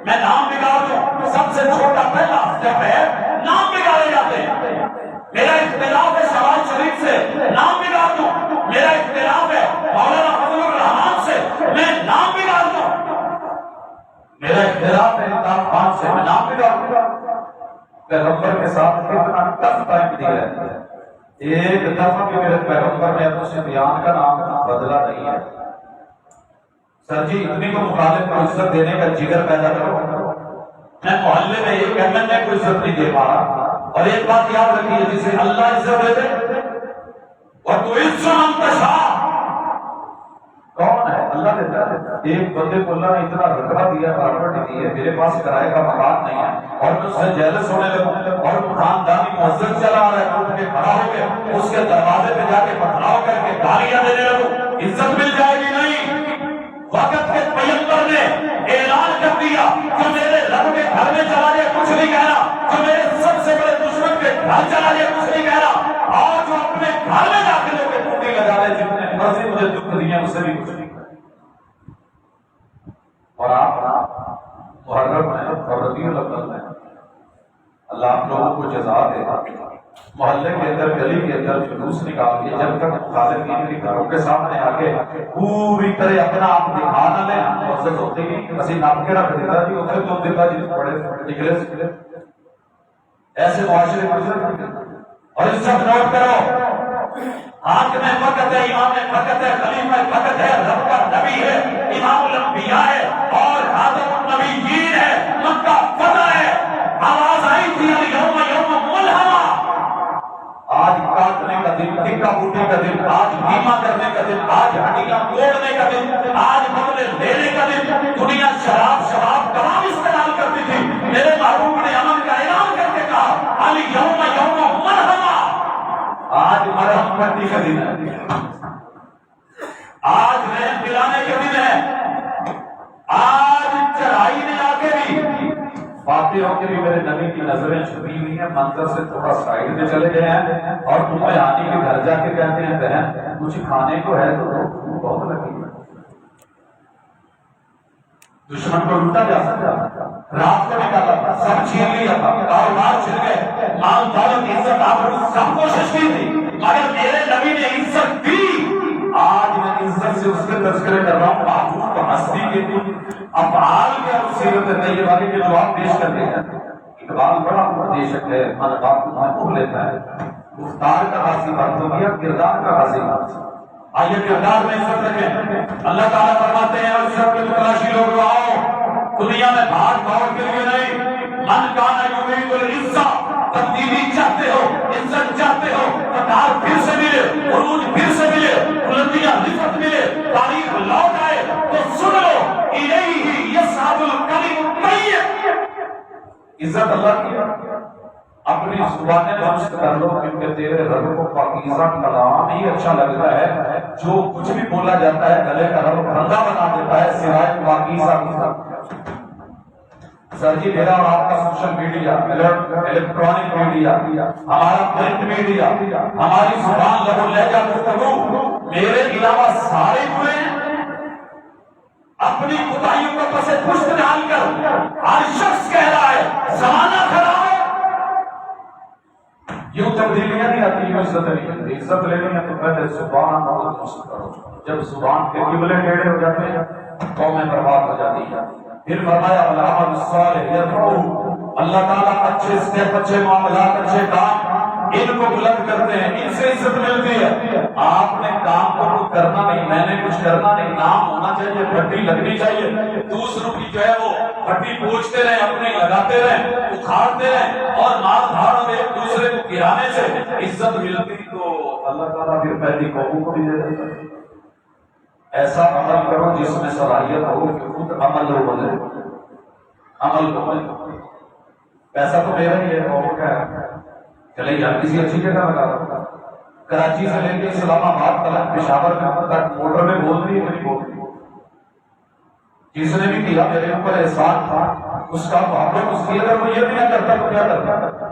میں نام بگاڑ دوں، سب سے چھوٹا پہلا اسٹیپ ہے نام بگاڑے جاتے ہیں۔ میرا اختلاف ہے شہباز شریف سے، نام بگاڑ دوں، میرا اختلاف ہے مولانا فضل الرحمان سے، میں نام بگاڑ دوں، میرا اختلاف ہے الطاف خان سے، میں نام بگاڑ دوں۔ پیغمبر کے ساتھ کتنا ٹف ٹائم دیا ہے، ایک دفعہ بھی میرے پیغمبر نے ابو سفیان کا نام بدلا نہیں ہے۔ سر جی اتنی کو مخالف کو عزت دینے کا جگر پیدا کرو۔ میں محلے میں ایک ایم این اے کو عزت نہیں دے پا رہا، اور ایک بات یاد رکھیے، جسے اللہ عزت دے دے اور تو عزت منتشا کون ہے؟ اللہ دیتا ہے۔ ایک بندے کو اللہ نے اتنا رقبہ دیا، پراپرٹی دی ہے، میرے پاس کرائے کا مکان نہیں ہے، اور میں اس سے جیلس ہونے لگوں، اور خاندانی معزز چلا آ رہا ہے، اٹھ کے کھڑا ہو کے اس کے دروازے پہ جا کے پتھراؤ کر کے گالیاں دینے لگوں، عزت مل جائے گی نہیں؟ وقت کے پیغمبر نے اعلان کر دیا جو میرے رب کے گھر میں چلا جائے کچھ نہیں کہنا، جو میرے سب سے بڑے دشمن کے گھر چلا جائے کچھ نہیں کہنا، اور جو اپنے گھر میں داخل ہو کے ٹوٹی لگا لے، جتنے مرضی مجھے دکھ دیے اسے بھی کچھ نہیں کہنا۔ اور آپ محرم میں اور ربیع الاول میں اللہ آپ لوگوں کو جزا دے گا، محلے کے اندر گلی کے اندر جلوس نکال کے جب تک مخالفین کے گھروں کے سامنے آگے پوری طرح اپنا آپ دکھا نہ لیں، معزز ہوتے ہی اسی نام کے رکھ دیتا جی اتنے تو دیتا جی بڑے نکلے سکلے ایسے معاشرے میں۔ اور اس سب نوٹ کرو، آج میں فقط ہے، امام فقط ہے، خلیفہ فقط ہے، رب کا نبی ہے، امام الانبیاء ہے، اور خاتم النبیین ہے، مکہ فتح ہے، آواز آئی تھی یوم یوم ملہمہ، آج کاٹنے کا دن، ٹکا بوٹی کا دن، آج بیمہ کرنے کا دن، آج ہڈیاں توڑنے کا دن، آج بدلے لینے کا دن۔ دنیا شراب تمام استعمال کرتی تھی، میرے محبوب نے امن کا اعلان کر کے کہا الیوم یوم مرحمہ، آج مرحم کرنے کا دن ہے، آج رحم دلانے کا دن ہے، آج چڑھائی میں آ کے بھی فاتحوں کے بھی میرے نبی کی نظریں چھپی ہوئی ہیں، منظر سے تھوڑا سائڈ میں چلے گئے ہیں، اور تمہیں آنے کے گھر جا کے کہتے ہیں بہن کچھ کھانے کو ہے تو بہت لگی ہے۔ دشمن کو لوٹا جا سکتا، رات کو نکالا تھا، سب چھین لیا تھا، کاروبار چھن گئے، مال دولت عزت آبرو سب کوشش کی تھی، مگر میرے نبی نے عزت دی۔ آج میں عزت سے اس کے تذکرے کر رہا ہوں، محبوب ہستی کے دن افعال کے اور سیرت طیبہ کے جواب پیش کرتے ہیں۔ اقبال بڑا اپدیشک ہے، من بات کو محبوب لیتا ہے، گفتار کا حاصل بات ہو گیا، کردار کا حاصل بات۔ آئیے کردار میں عزت رکھیں۔ اللہ تعالیٰ فرماتے ہیں اور سب کے تلاشی لوگ آؤ، دنیا میں بھاگ دوڑ کے لیے نہیں، من کانا یرید العزت، تبدیلی چاہتے ہو، عزت چاہتے ہو، فتح پھر سے ملے، عروج پھر سے ملے، بلندیاں رفعت ملے، تاریخ لوٹ آئے تو سن لو الیہ یصعد الکلم الطیب۔ عزت اللہ کی اپنی زبانیں درست کر لو، کیونکہ تیرے رب کو پاکیزہ کلام ہی اچھا لگتا ہے، جو کچھ بھی بولا جاتا ہے گلے کا رب ٹھنڈا بنا دیتا ہے سوائے پاکیزہ۔ سر جی میرا اور آپ کا سوشل میڈیا، الیکٹرانک میڈیا، ہمارا پرنٹ میڈیا، ہماری زبان لب و لہجہ گفتگو، میرے علاوہ سارے ہوئے ہیں۔ اپنی کوتاہیوں کو پس پشت ڈال کر ہر شخص کہہ رہا ہے زمانہ خراب ہے۔ یوں تبدیلیاں نہیں آتی، یوں عزت نہیں آتی۔ عزت لینی ہے تو پہلے زبان بہت مست کرو، جب زبان کے قبلے ٹیڑھے ہو جاتے ہیں قومیں برباد ہو جاتی ہیں. پھر فرمایا والعمل الصالح یرفعہ، اللہ تعالیٰ اچھے اسٹیپ، اچھے معاملات، اچھے کام ان کو بلند کرتے ہیں، ان سے عزت ملتی ہے. آپ نے کام کو کچھ کرنا نہیں، میں نے کچھ کرنا نہیں، نام ہونا چاہیے، پھٹی لگنی چاہیے، دوسروں کی جو ہے وہ پھٹی پوچھتے رہے، اپنے لگاتے رہے، اکھاڑتے رہے اور مار دھاڑ اور ایک دوسرے کو گرانے سے عزت ملتی تو اللہ تعالیٰ پھر پہلی قوموں کو بھی دے دیتا ہے. ایسا عمل کرو جس میں صلاحیت ہو کہ خود عمل ہو بنے، عمل کو بنے. پیسہ تو میرا ہی ہے، اور کیا ہے، چلے یار کسی اچھی جگہ لگا رہا. کراچی سے لے کے اسلام آباد تک، پشاور تک موٹر میں بول رہی ہے میری بول رہی. جس نے بھی کیا میرے اوپر احسان تھا، اس کا محبت اس کی، اگر وہ یہ بھی نہ کرتا تو کیا کرتا.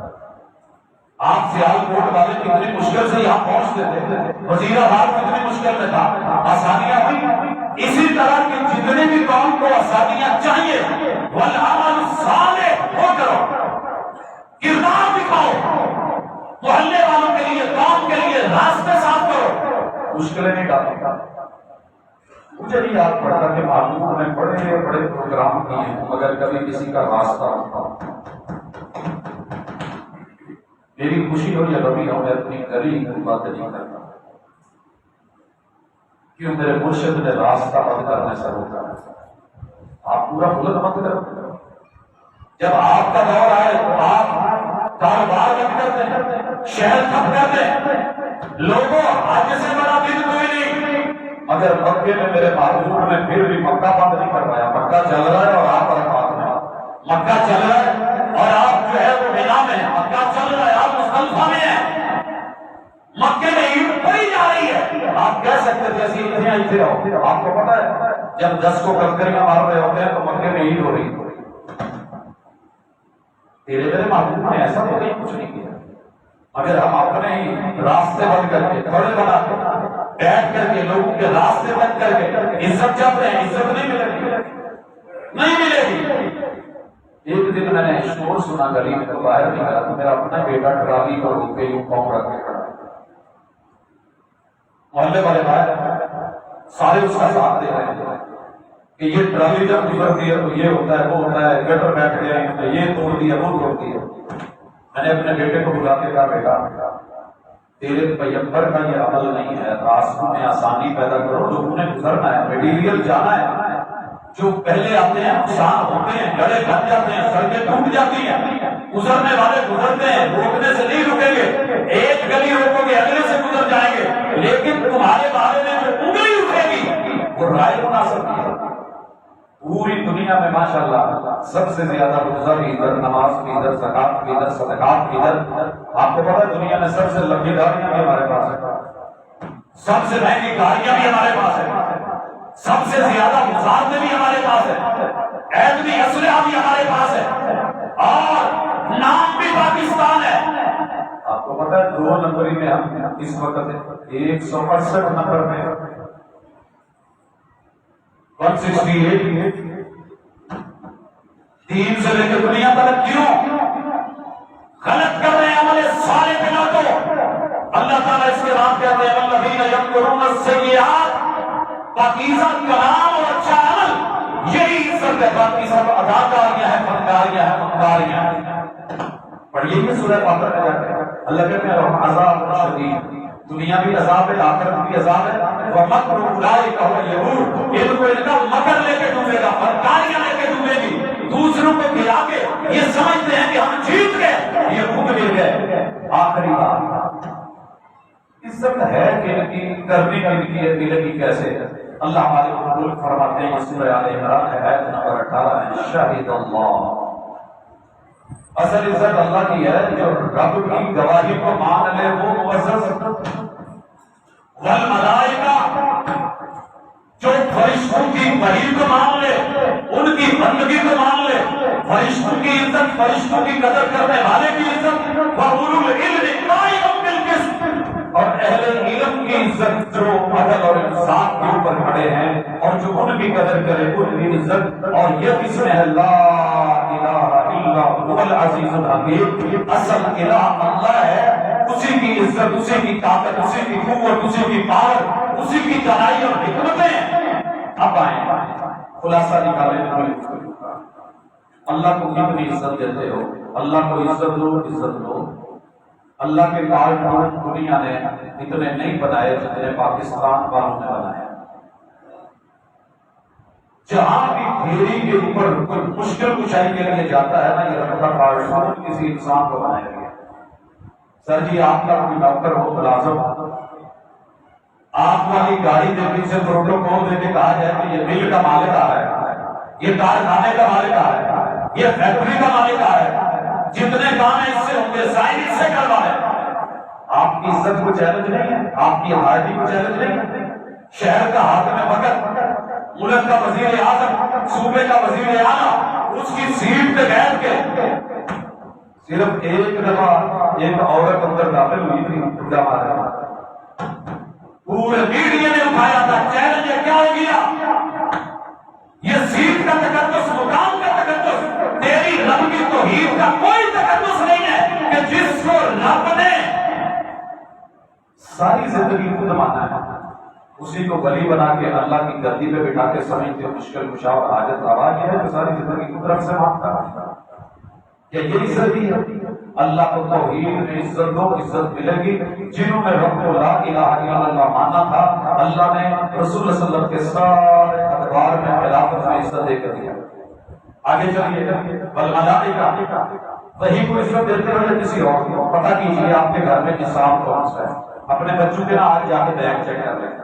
آپ سیال کوٹ والے کتنی مشکل سے یہاں پہنچتے تھے، وزیر اعظم کتنی مشکل میں تھا، آسانیاں ہوئی. اسی طرح کی جتنے بھی قوم کو آسانیاں چاہیے، والعمل الصالح ہو کرو، کردار دکھاؤ، محلے والوں کے لیے، قوم کے لیے راستے صاف کرو، مشکلیں نہیں ڈالو. مجھے نہیں یاد پڑتا کہ معلوم میں بڑے بڑے پروگرام کیے ہیں، مگر کبھی کسی کا راستہ ہوتا. میری خوشی ہو یا کبھی ہو، میں اپنی گلی کی باتیں نہیں کرتا، کیوں میرے مرشد نے راستہ بند کرنے سے روکا. آپ پورا بلند مت کرو. جب آپ کا دور آئے تو آپ کاروبار بند کر دیں، شہر ٹھپ کر دیں. لوگوں آج سے بڑا دن کوئی نہیں. اگر مکے میں میرے محبوب نے پھر بھی مکہ بند نہیں کروایا، مکہ چل رہا ہے اور آپ رکعت میں، مکہ چل رہا ہے اور آپ جو ہے وہ مینا میں، مکہ چل رہا ہے آپ مصطلفہ میں ہیں، مکے میں عید پڑی جا رہی ہے. آپ کہہ سکتے تھے ایسی اتنی اتنے رہو. آپ کو پتا ہے جب 10 کو کنکریاں مار رہے ہوتے ہیں تو مکے میں عید ہو رہی ہے. تیرے میرے محبوب نے ایسا تو نہیں کچھ نہیں کیا، اگر ہم اپنے ہی راستے بند کر کے، کھڑے بنا کے، بیٹھ کر کے، لوگوں کے راستے بند کر کے عزت چاہتے ہیں، عزت نہیں ملے گی، نہیں ملے گی. ایک دن میں نے شور سنا گلی میں تو باہر نکلا تو میرا اپنا بیٹا ٹرالی کو روک کے یوں پاؤں رکھ کے کھڑا. محلے والے باہر سارے اس کا ساتھ دے رہے ہیں کہ یہ ٹرالی جب گزرتی ہے تو یہ ہوتا ہے، وہ ہوتا ہے، گٹر بیٹھ گئے، یہ توڑ دیا، وہ توڑ دیا. میں نے اپنے بیٹے کو بلا کے کہا بیٹا تیرے پیغمبر کا یہ عمل نہیں ہے، راستوں میں آسانی پیدا کرو، لوگوں نے گزرنا ہے، میٹیریل جانا ہے. جو پہلے آتے ہیں نقصان ہوتے ہیں، گڑے بن جاتے ہیں، سڑکیں ٹوٹ جاتی ہیں، گزرنے والے گزرتے ہیں، روکنے سے نہیں رکیں گے. ایک گلی روکو گے اگلے سے گزر جائیں گے، لیکن تمہارے بارے میں جو انگلی اٹھے گی وہ رائے مناسب ہے. پوری دنیا میں ماشاءاللہ سب سے زیادہ روزہ بھی ادھر، نماز بھی ادھر، زکات بھی ادھر، صدقات بھی ادھر. آپ کو پتا ہے دنیا میں سب سے لمبی گاڑیاں بھی ہمارے پاس ہیں، سب سے مہنگی گاڑیاں بھی ہمارے پاس ہیں، سب سے زیادہ وزارتیں بھی ہمارے پاس ہیں، ایٹمی اسلحہ بھی ہمارے پاس ہے، اور نام بھی پاکستان ہے. آپ کو پتا ہے 2 نمبری میں ہم اس وقت 168 نمبر میں 168 دین سے لے کے دنیا تک. کیوں غلط کر رہے ہیں عمل صالح بنا تو اللہ تعالیٰ اس کے بعد کہتے ہیں والذین یمکرون السیئات، پاکیزہ کلام اور اچھا عمل یہی عزت ہے. باقی سب اداکاریاں ہیں، فنکاریاں ہیں، فنکاریاں ہیں. پڑھیے یہ سورہ فاتر میں جاتے ہیں اللہ کہتے ہیں لہم عذاب شدید، دنیا بھی عذاب ہے، آخرت بھی عذاب ہے. وَمَكْرُ أُولَٰئِكَ هُمُ الْيَهُودُ، ان کو ان کا مکر لے کے ڈوبے گا، فنکاریاں لے کے ڈوبے گی. دوسروں کو گرا کے یہ سمجھتے ہیں کہ ہم جیت گئے، یہ خود مل گئے. آخری بات عزت ہے کہ ان کی کرنے کی ملے گی کیسے؟ اللہ ہمارے قبول فرماتے ہیں. سورہ آل عمران ہے آیت نمبر 18 ہے. شاہد اللہ، اصل عزت اللہ کی ہے جو رب کی گواہی کو مان لے وہ معزز. والملائکہ، جو فرشتوں کی وحی کو مان لے، ان کی بندگی کو مان لے، فرشتوں کی عزت، فرشتوں کی قدر کرنے والے کی عزت. وَأُولُو الْعِلْمِ قَائِمًا بِالْقِسْطِ، اور اہل علم کی عزت جو عدل اور انصاف کے اوپر کھڑے ہیں اور جو ان کی قدر کرے ان کی عزت. اور یہ کس میں ہے؟ لا الہ الا هو العزیز الحکیم. اصل الہ اللہ ہے، اسی کی عزت، اسی کی طاقت، اسی کی قوت، اسی کی پاور، اسی کی تنائی اور حکمتیں اب آئیں خلاصہ نکالیں اللہ کو کتنی عزت دیتے ہو؟ اللہ کو عزت دو، عزت دو۔ اللہ کے کارٹون دنیا نے اتنے نہیں بنائے جتنے پاکستان والوں نے بنائے۔ جہاں بھی پھیری کے اوپر کوئی مشکل کشائی کے لیے جاتا ہے نا، یہ رب کا کارٹون کسی انسان کو بنایا گیا۔ سر جی آپ کا کوئی ڈاکٹر ہو، ملازم ہو، آپ والی گاڑی کے پیچھے پروٹوکول دے کے کہا جائے کہ یہ مل کا مالک آ رہا ہے، یہ کارخانے کا مالک آ رہا ہے، یہ فیکٹری کا مالک آ رہا ہے، جتنے کام ہیں اس سے ہوں گے، ظاہر اس سے کروائے۔ آپ کی عزت کو چیلنج نہیں ہے، آپ کی ہارڈی کو چیلنج نہیں ہے۔ شہر کا حاکم وقت، ملک کا وزیر اعظم، صوبے کا وزیر اعلیٰ، اس کی سیٹ پہ بیٹھ کے صرف ایک دفعہ ایک عورت اندر داخل ہوئی تھی، ڈنڈا مارا، پورے میڈیا نے اٹھایا تھا چیلنج کیا ہو گیا؟ یہ سیٹ کا تقدس، مقام کا تقدس، تیری رب کی توحید کا کوئی تقدس نہیں ہے کہ جس کو رب نے ساری زندگی خود مانا ہے، اسی کو ولی بنا کے اللہ کی گدی پہ بٹھا کے سمجھتے مشکل کشا اور حاجت روا یہ ہے کہ ساری زندگی کی طرف سے مانگتا ہے۔ کیا یہ عزت ہی ہے؟ اللہ کو توحید میں عزت دو، عزت ملے گی۔ جنہوں نے رب کو لا الہ الا اللہ مانا تھا، اللہ نے رسول اللہ صلی اللہ علیہ وسلم کے سارے ادوار میں خلافت میں عزت دے کر دیا۔ آگے چلیے، والملائکہ، وہی کو عزت دیتے ہوئے کسی اور کو پتہ کیجیے آپ کے گھر میں نصاب کون سا ہے۔ اپنے بچوں کے نام آج جا کے بیگ چیک کر لیں،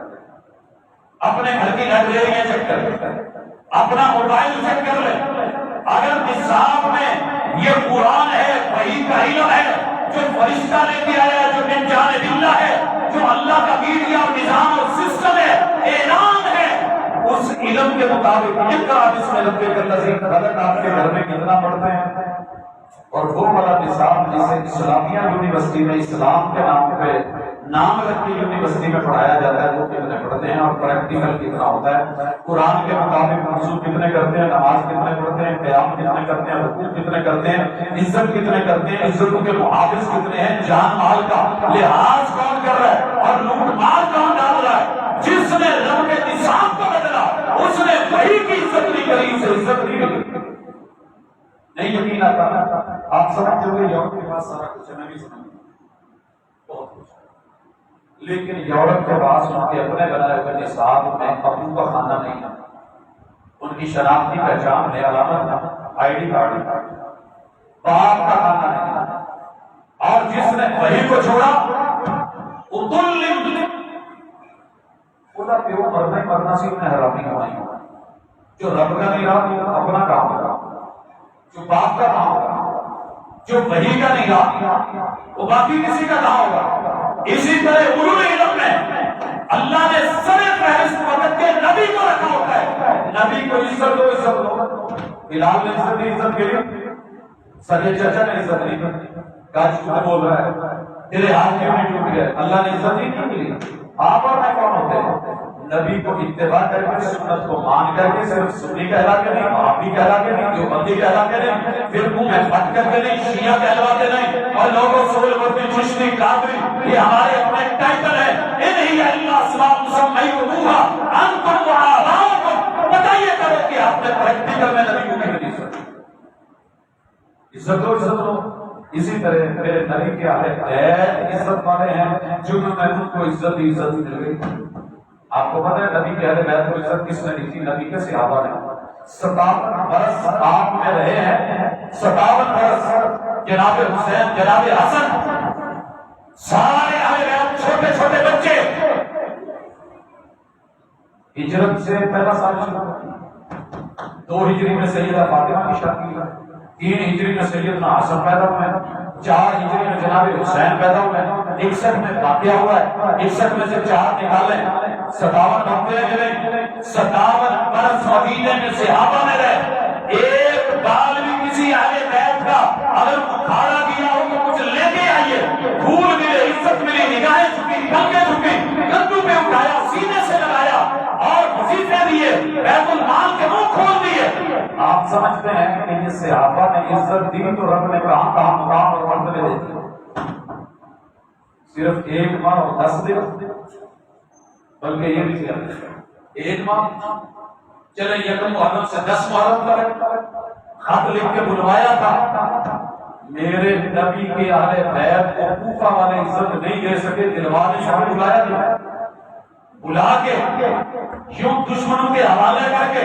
اپنے گھر کی لائبریریاں چیک کر لیں، اپنا موبائل چیک کر لیں۔ اگر نصاب میں یہ قرآن ہے، وحی کا علم ہے، جو فرشتہ لے کے آیا ہے، جو من جانب اللہ ہے، جو اللہ کا میڈیا اور نظام اور سسٹم ہے، اعلان ہے، اس علم کے مطابق اقرأ باسم ربک الذی خلق آپ کے گھر میں کتنا پڑھتے ہیں؟ اور وہ والا نصاب جسے اسلامیہ یونیورسٹی میں اسلام کے نام پہ نام رکھ کے یونیورسٹی میں پڑھایا جاتا ہے، وہ کتنے پڑھتے ہیں اور پریکٹیکل کتنا ہوتا ہے؟ قرآن کے مطابق وضو کتنے کرتے ہیں، نماز کتنے پڑھتے ہیں، قیام کتنے کرتے ہیں، رکوع کتنے کرتے ہیں، عزت کتنے کرتے ہیں، عزتوں کے محافظ کتنے ہیں، جان مال کا لحاظ کون کر رہا ہے اور لوٹ مار کون ڈال رہا ہے؟ جس نے رب کے نظام کو بدلا اس نے وہی کی عزت نہیں کری، اسے عزت نہیں ملی۔ نہیں یقین آتا آپ سمجھتے ہوئے یورپ کے پاس سارا کچھ ہے، میں بھی سمجھتا بہت کچھ، لیکن یورپ کے پاس ان کے اپنے بنائے ہوئے نصاب میں ابو کا خانہ نہیں ہے، ان کی شناختی پہچان ہے، علامت ہے، آئی ڈی کارڈ ہے، باپ کا خانہ نہیں ہے۔ اور جس نے وہی کو چھوڑا خدا پیو مرنا ہی مرنا سی انہیں حرامی کمائی ہوگا۔ جو رب کا نہیں رہا اپنا کام ہوگا، جو باپ کا کام ہوگا، جو وحی کا نہیں رہا وہ باقی کسی کا کام ہوگا۔ اسی طرح علوم علم میں اللہ نے سر فہرست وقت کے نبی کو رکھا ہوتا ہے، نبی کو عزت دو، عزت دو۔ بلال نے عزت دی، عزت کے لیے سگے چچا نے عزت دی، کاج جھوٹ بول رہا ہے، تیرے ہاتھ کیوں نہیں ٹوٹ گئے؟ اللہ نے عزت ہی نہیں ملی۔ آپ اور میں کون ہوتے ہیں؟ نبی کو اتباع کر کے، سنت کو مان کر کے، صرف سنی کہلا کے نہیں، وہابی کہلا کے نہیں، دیوبندی کہلا کے نہیں، پھر منہ میں پھٹ کر کے نہیں، شیعہ کہلوا کے نہیں، اور لوگوں سول ورتی مشتی قادری یہ ہمارے اپنے ٹائٹل ہے۔ ان ہی اللہ اسماء مسمیتموہا انتم وآباؤکم، بتائیے کرو کہ آپ نے پریکٹیکل میں نبی کو کتنی عزت دی؟ عزت دو، عزت دو۔ اسی طرح میرے نبی کے اہل عزت والے ہیں، جنہوں نے ان کو عزت دی، عزت مل گئی۔ آپ کو پتہ ہے نبی کے اہل بیت کو عزت کس نے دی تھی؟ نبی کے صحابہ نے۔ 57 برس آپ میں رہے ہیں، 57 برس جناب حسین، جناب حسن، سارے اہل بیت، چھوٹے چھوٹے بچے، ہجرت سے پہلا سال شروع، 2 ہجری میں سیدہ فاطمہ کی شادی ہوئی، 3 ہجری میں سیدنا حسن پیدا ہوئے، 4 ہجری میں جناب حسین پیدا ہوئے، 61 میں واقعہ ہوا ہے، 61 میں سے 4 نکالیں، 57 بنتے ہیں کہ نہیں؟ 57 برس مدینے میں صحابہ میں رہے، ایک بال بھی کسی اہل بیت کا اگر اکھاڑا گیا ہو تو کچھ لے کے آئیے، پھول ملے، عزت ملی، نگاہیں جھکی، ٹنگیں جھکی، گدو پہ اٹھایا، سینے سے لگایا اور وظیفے دیے، بیت المال کے منہ کھول دیے۔ آپ سمجھتے ہیں کہ یہ صحابہ نے عزت دی تو رب نے کہاں کہاں مقام اور مرتبے دے دی؟ صرف 1 ماہ اور 10 دن، بلکہ یہ بھی 1 ماہ چلے یکم محرم سے 10 محرم تک خط لکھ کے بلوایا تھا، میرے نبی کے اہل بیت کو کوفہ والے عزت نہیں دے سکے، دلوار نے شاہ بلایا تھا، بلا کے یوں دشمنوں کے حوالے کر کے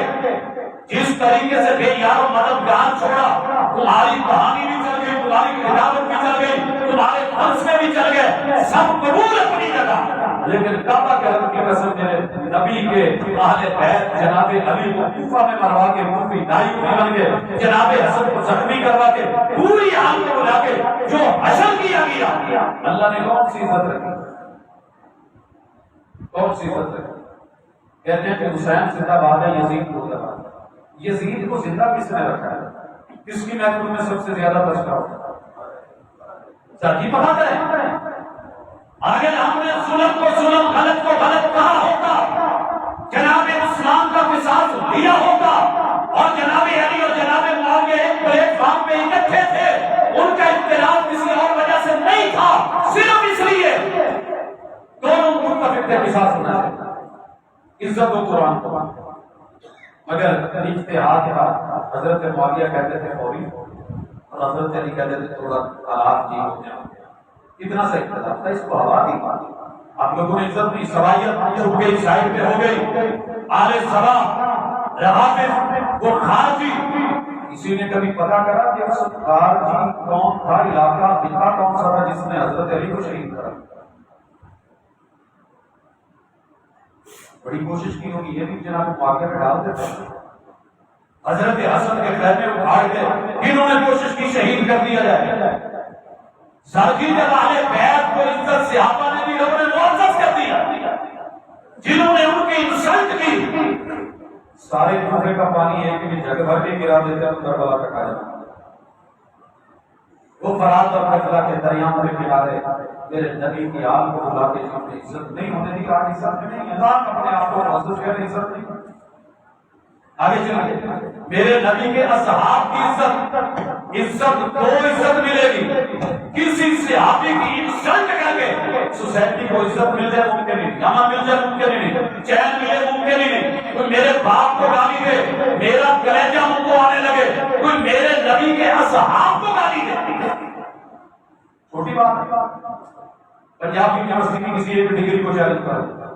جس طریقے سے بے یار و مددگار چھوڑا، تمہاری کہانی بھی چل گئی، تمہاری کتابت بھی چل گئی، تمہارے فلسفے بھی چل گئے، سب قبول اپنی جگہ، لیکن کعبہ کے رب کی قسم میرے نبی کے اہل بیت جناب علی کو کوفہ میں مروا کے کوفی دائی بن گئے، جناب حسن کو زخمی کروا کے پوری عام کو بلا کے جو حشر کیا گیا، اللہ نے کون سی عزت رکھی؟ کون سی عزت رکھی؟ کہتے ہیں کہ حسین زندہ باد ہے، یزید کو زندہ باد ہے۔ یزید کو زندہ کس نے رکھا ہے؟ کس کی محفل میں سب سے زیادہ بچتا ہوتا ساتھی پتا کریں، اگر ہم نے ظلم کو ظلم، غلط کو غلط کہا ہوتا، جناب اسلام کا قصاص لیا ہوتا، اور جناب علی اور جناب معاویہ ایک پلیٹ فارم پہ اکٹھے تھے، ان کا اختلاف کسی اور وجہ سے نہیں تھا، صرف اس لیے دونوں متفق تھے قصاص ہونا ہے، عزت و قرآن کو، مگر اجتہاد تھا۔ حضرت معاویہ کہتے تھے فوری، اور حضرت علی کہتے تھے تھوڑا حالات ٹھیک ہو جائیں، اتنا سا اختلاف تھا، اس کو ہوا دی۔ آپ لوگوں نے عزت دی، صلاحیت چھپ گئی، سائڈ پہ ہو گئی، آل سبا روافض وہ خارجی، کسی نے کبھی پتا کرا کہ اس خارجی کون تھا، علاقہ خطہ کون سا تھا جس نے حضرت علی کو شہید کرا؟ بڑی کوشش کی ہوگی، یہ بھی جناب معاویہ میں ڈالتے تھے، حضرت حسن کے خیمے اٹھاڑ کے انہوں نے کوشش کی شہید کر دیا جائے، سرگی جب اہل بیت کو عزت صحابہ نے بھی لوگوں نے معزز کر دیا، جنہوں نے ان کی انسلٹ کی، سارے کوفے کا پانی ایک بھی جگہ بھر کے گرا دیتے ہیں تو کربلا کا کھا جاتا۔ وہ فرات اور کربلا کے دریاؤں کے کنارے میرے نبی کی آل کو بلا کے جنہوں نے عزت نہیں ہونے دی، آج عزت میں نہیں ہے، اللہ اپنے آپ کو معزز کرے، عزت نہیں۔ آگے چلیے، میرے نبی کے اصحاب کی عزت دو عزت ملے گی، کسی صحابی کی انسلٹ کر کے سوسائٹی کو عزت مل جائے ممکن نہیں، امن مل جائے ممکن نہیں، چین ملے ممکن ہی نہیں، کوئی میرے باپ کو گالی دے، میرا کلیجہ منہ کو آنے لگے، کوئی میرے نبی کے اصحاب کو گالی دے، چھوٹی بات ہے۔ پنجاب یونیورسٹی کی کسی ایک ڈگری کو چیلنج کر دیتا،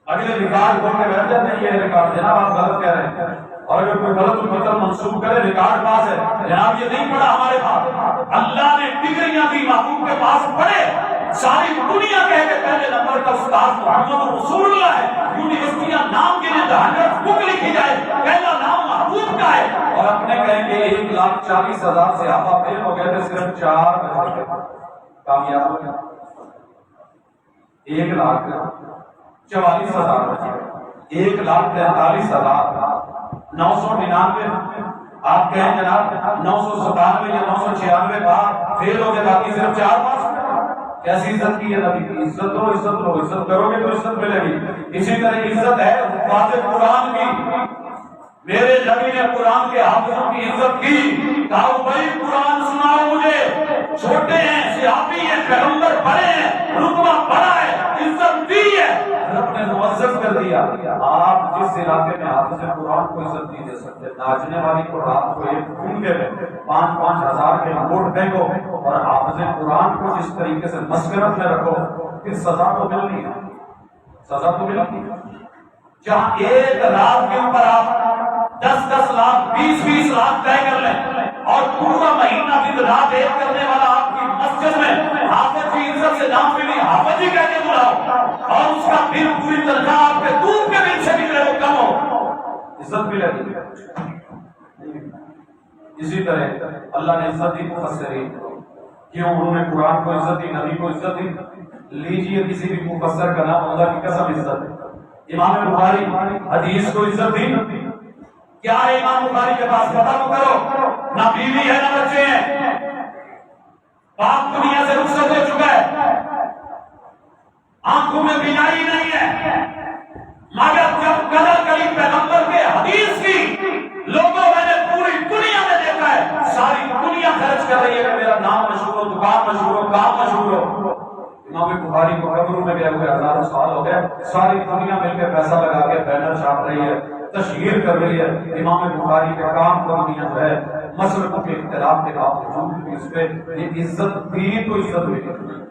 اگلے ریکارڈ کھول کے بیٹھ جاتے ہیں، یہ ریکارڈ جناب آپ غلط کہہ رہے ہیں، اور اگر کوئی غلط مطلب منسوخ کرے ریکارڈ پاس ہے، جناب یہ نہیں پڑھا ہمارے پاس، اللہ نے ڈگریاں دی محبوب کے پاس پڑھے، ساری دنیا کہہ کے پہلے نمبر کا استاد محمد رسول اللہ ہے، یونیورسٹیاں نام کے لیے 100 بک لکھی جائے، پہلا نام محبوب کا ہے، اور اپنے کہیں گے 1,40,000 صحابہ فیل ہو گئے تھے، صرف 4 بچے کامیاب ہو گئے، 1,44,000 بچے، 1,43,999، آپ کہیں جناب 997 یا 996 بار فیل ہو گئے، باقی صرف 4 پاس۔ کیسی عزت کی ہے نبی کی؟ عزت دو، عزت لو، عزت کرو گے تو عزت ملے گی۔ اسی طرح عزت ہے حفاظ قرآن کی، میرے نبی نے قرآن کے حافظوں کی عزت کی، کہا بھائی قرآن سناؤ مجھے، چھوٹے ہیں، صحابی ہیں، پیغمبر بڑے ہیں، رتبہ بڑا ہے، عزت دی ہے، رب نے معزز کر دیا۔ آپ جس علاقے میں حافظ قرآن کو عزت نہیں دے سکتے، ناچنے والی کو رات کو ایک گھنٹے میں 5-5 ہزار کے نوٹ پھینکو، اور حافظ قرآن کو جس طریقے سے مسکرت میں رکھو، پھر سزا تو ملنی ہے، سزا تو ملنی ہے۔ جہاں ایک رات کے اوپر آپ 10-10 لاکھ 20-20 لاکھ طے کر لیں، اور پورا مہینہ دن رات ایک کرنے والا آپ کی مسجد میں حافظ کی عزت سے نام ملی، حافظ جی کہہ کے بلاؤ، اور اس کا بل پوری تنخواہ آپ کے دودھ کے بل سے نکلے وہ کم ہو، عزت ملے گی۔ اسی طرح اللہ نے عزت دی مفسرین، کیوں انہوں نے قرآن کو عزت دی، نبی کو عزت دی؟ لیجیے کسی بھی مفسر کا نام، اللہ کی قسم عزت ہے۔ امام بخاری حدیث کو عزت دی، کیا ہے امام بخاری کے پاس؟ پتہ تو کرو، نہ بیوی ہے نہ بچے ہیں، باپ دنیا سے رخصت ہو چکا ہے، آنکھوں میں بینائی نہیں ہے، مگر جب قدر کری پیغمبر کے حدیث کی، لوگوں میں نے پوری دنیا میں دیکھا ہے، ساری دنیا خرچ کر رہی ہے کہ میرا نام مشہور ہو، دکان مشہور ہو، کام مشہور ہو۔ امام بخاری کو قبر میں گئے ہوئے ہزاروں سال ہو گئے، ساری دنیا مل کے پیسہ لگا کے بینر چھاپ رہی ہے، تشہیر کر رہی ہے، امام بخاری کے کام کو دنیا جو ہے مسلکوں کے اختلاف کے باوجود بھی اس پہ یہ عزت دی تو عزت ملی،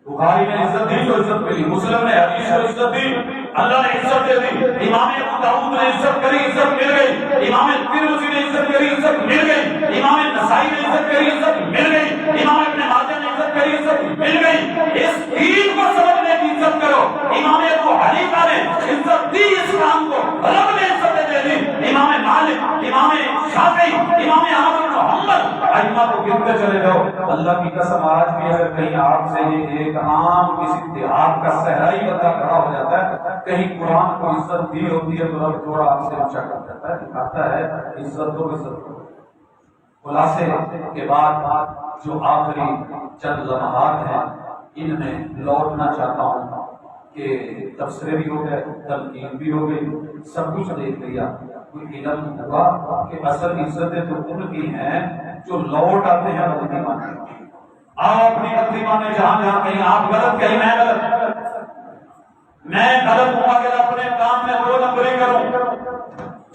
بخاری نے عزت دی تو عزت ملی، مسلم نے حدیث کو عزت دی، اللہ نے عزت دے دی، امام ابو داؤد نے عزت کری، عزت مل گئی، امام ترمذی نے عزت کری، عزت مل گئی، امام نسائی نے عزت کری، عزت مل گئی، امام ابن ماجہ نے عزت کری، عزت مل گئی۔ اس دین کو سمجھنے کی عزت کرو۔ امام ابو حنیفہ نے عزت دی اسلام کو، رب نے عزت دے دی، امام مالک، امام شافعی، امام احمد بن حنبل، ائمہ کو گنتے چلے جاؤ۔ اللہ کی قسم آج بھی اگر کہیں آپ سے یہ ایک عام کسی دیہات کا صحرائی بندہ کھڑا ہو جاتا ہے، کہیں قرآن کو عزت دی ہوتی ہے تو رب تھوڑا آپ سے اونچا کر دیتا ہے، دکھاتا ہے عزت دو، عزت دو۔ خلاصے کے بعد جو آخری چند لمحات ہیں ان میں لوٹنا چاہتا ہوں کہ تبصرے بھی ہو گئے، تلقین بھی ہو گئی، سب کچھ دیکھ لیا، کوئی علم ہوا کہ اصل عزتیں تو ان کی ہیں جو لوٹ آتے ہیں غلطی مانے۔ آپ اپنی غلطی مانے، جہاں جہاں کہیں آپ غلط کہیں میں غلط ہوں کہ اپنے کام میں 2 نمبری کروں،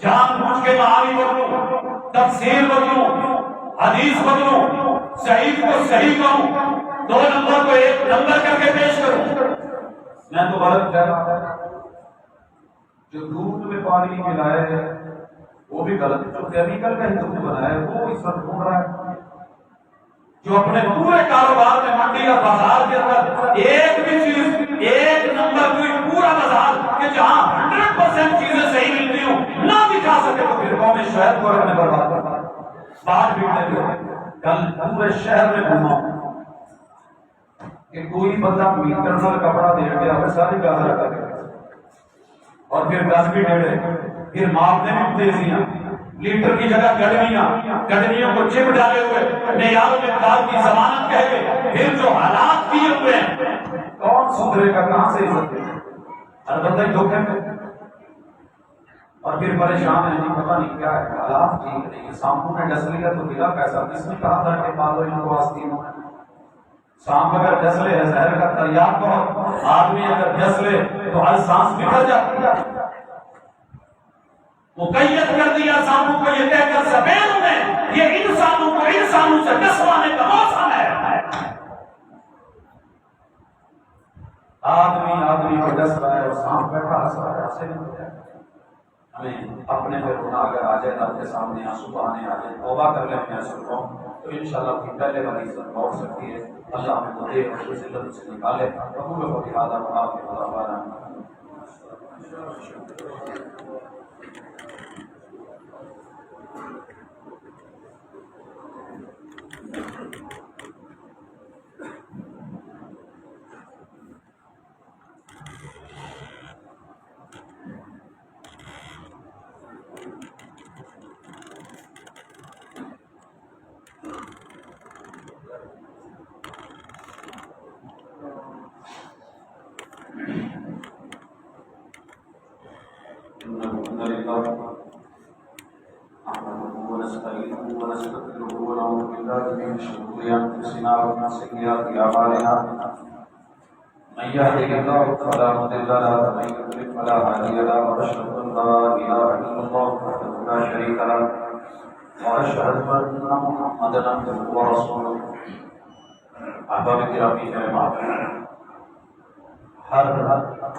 جان بوجھ کے معانی بدلوں، تفسیر بدلوں، حدیث بدلوں، صحیح کو صحیح کروں، 2 نمبر کو 1 نمبر کر کے پیش کروں۔ میں تو غلط کہہ رہا ہوں، جو دودھ میں پانی ملایا ہے وہ بھی غلط ہے، جو کیمیکل کا دودھ بنایا ہے وہ اس وقت ڈھونڈ رہا ہے، جو اپنے پورے کاروبار میں منڈی یا بازار کے اندر ایک بھی چیز، ایک نمبر کوئی پورا بازار کہ جہاں 100% چیزیں صحیح ملتی ہوں نہ دکھا سکے تو پھر قوم شہد کو رکھنے برباد کرتا ہے، بات بگڑنے لگے۔ کل پورے شہر میں گھوما کہ کوئی بندہ میٹر نال کپڑا دے گیا وہ ساری گاز رکھا گیا، اور پھر گز بھی ڈیڑھے، پھر ماپنے بھی تیزیاں، لیٹر کی جگہ گڈنیوں کو چپ ڈالے ہوئے، معیار و مقدار کی ضمانت کہہ کے، پھر جو حالات کیے ہوئے ہیں کون سدھرے گا، کہاں سے عزت دے؟ ہر بندہ ہی دھوکے میں، اور پھر پریشان ہے، نہیں پتہ نہیں کیا ہے، حالات ٹھیک نہیں، سانپوں نے ڈس لیا تو ملا پیسہ، کس نے کہا تھا کہ پالو ان کو آستینوں میں؟ سانپ اگر ڈس لے ہے زہر کا تریاق بہت، آدمی اگر ڈس لے تو ہر سانس بکھر جاتی ہے۔ مقید کر دیا سانپوں کو یہ کہہ کر سفید میں یہ انسانوں کو انسانوں سے ڈسوانے کا موسم ہے۔ آدمی کو ڈس رہا ہے اور سانپ بیٹھا ہنس رہا ہے، ایسے نہیں ہو جائے۔ ہمیں اپنے پہ گناہ اگر آ جائے رب کے سامنے آنسو بہانے آ جائے، توبہ کر لیں اپنے اثر کو، تو انشاءاللہ اپنی پہلے والی عزت لوٹ سکتی ہے۔ اللہ ہمیں تو دے اور اس عزت سے نکالے۔ قبول ہو لہٰذا آپ کے خدا من يهده الله فلا مضل له ومن يضلل فلا هادي له واشهد ان لا اله الا الله وحده لا شريك له واشهد ان محمدا عبده ورسوله۔ احباب گرامی ہے، ہر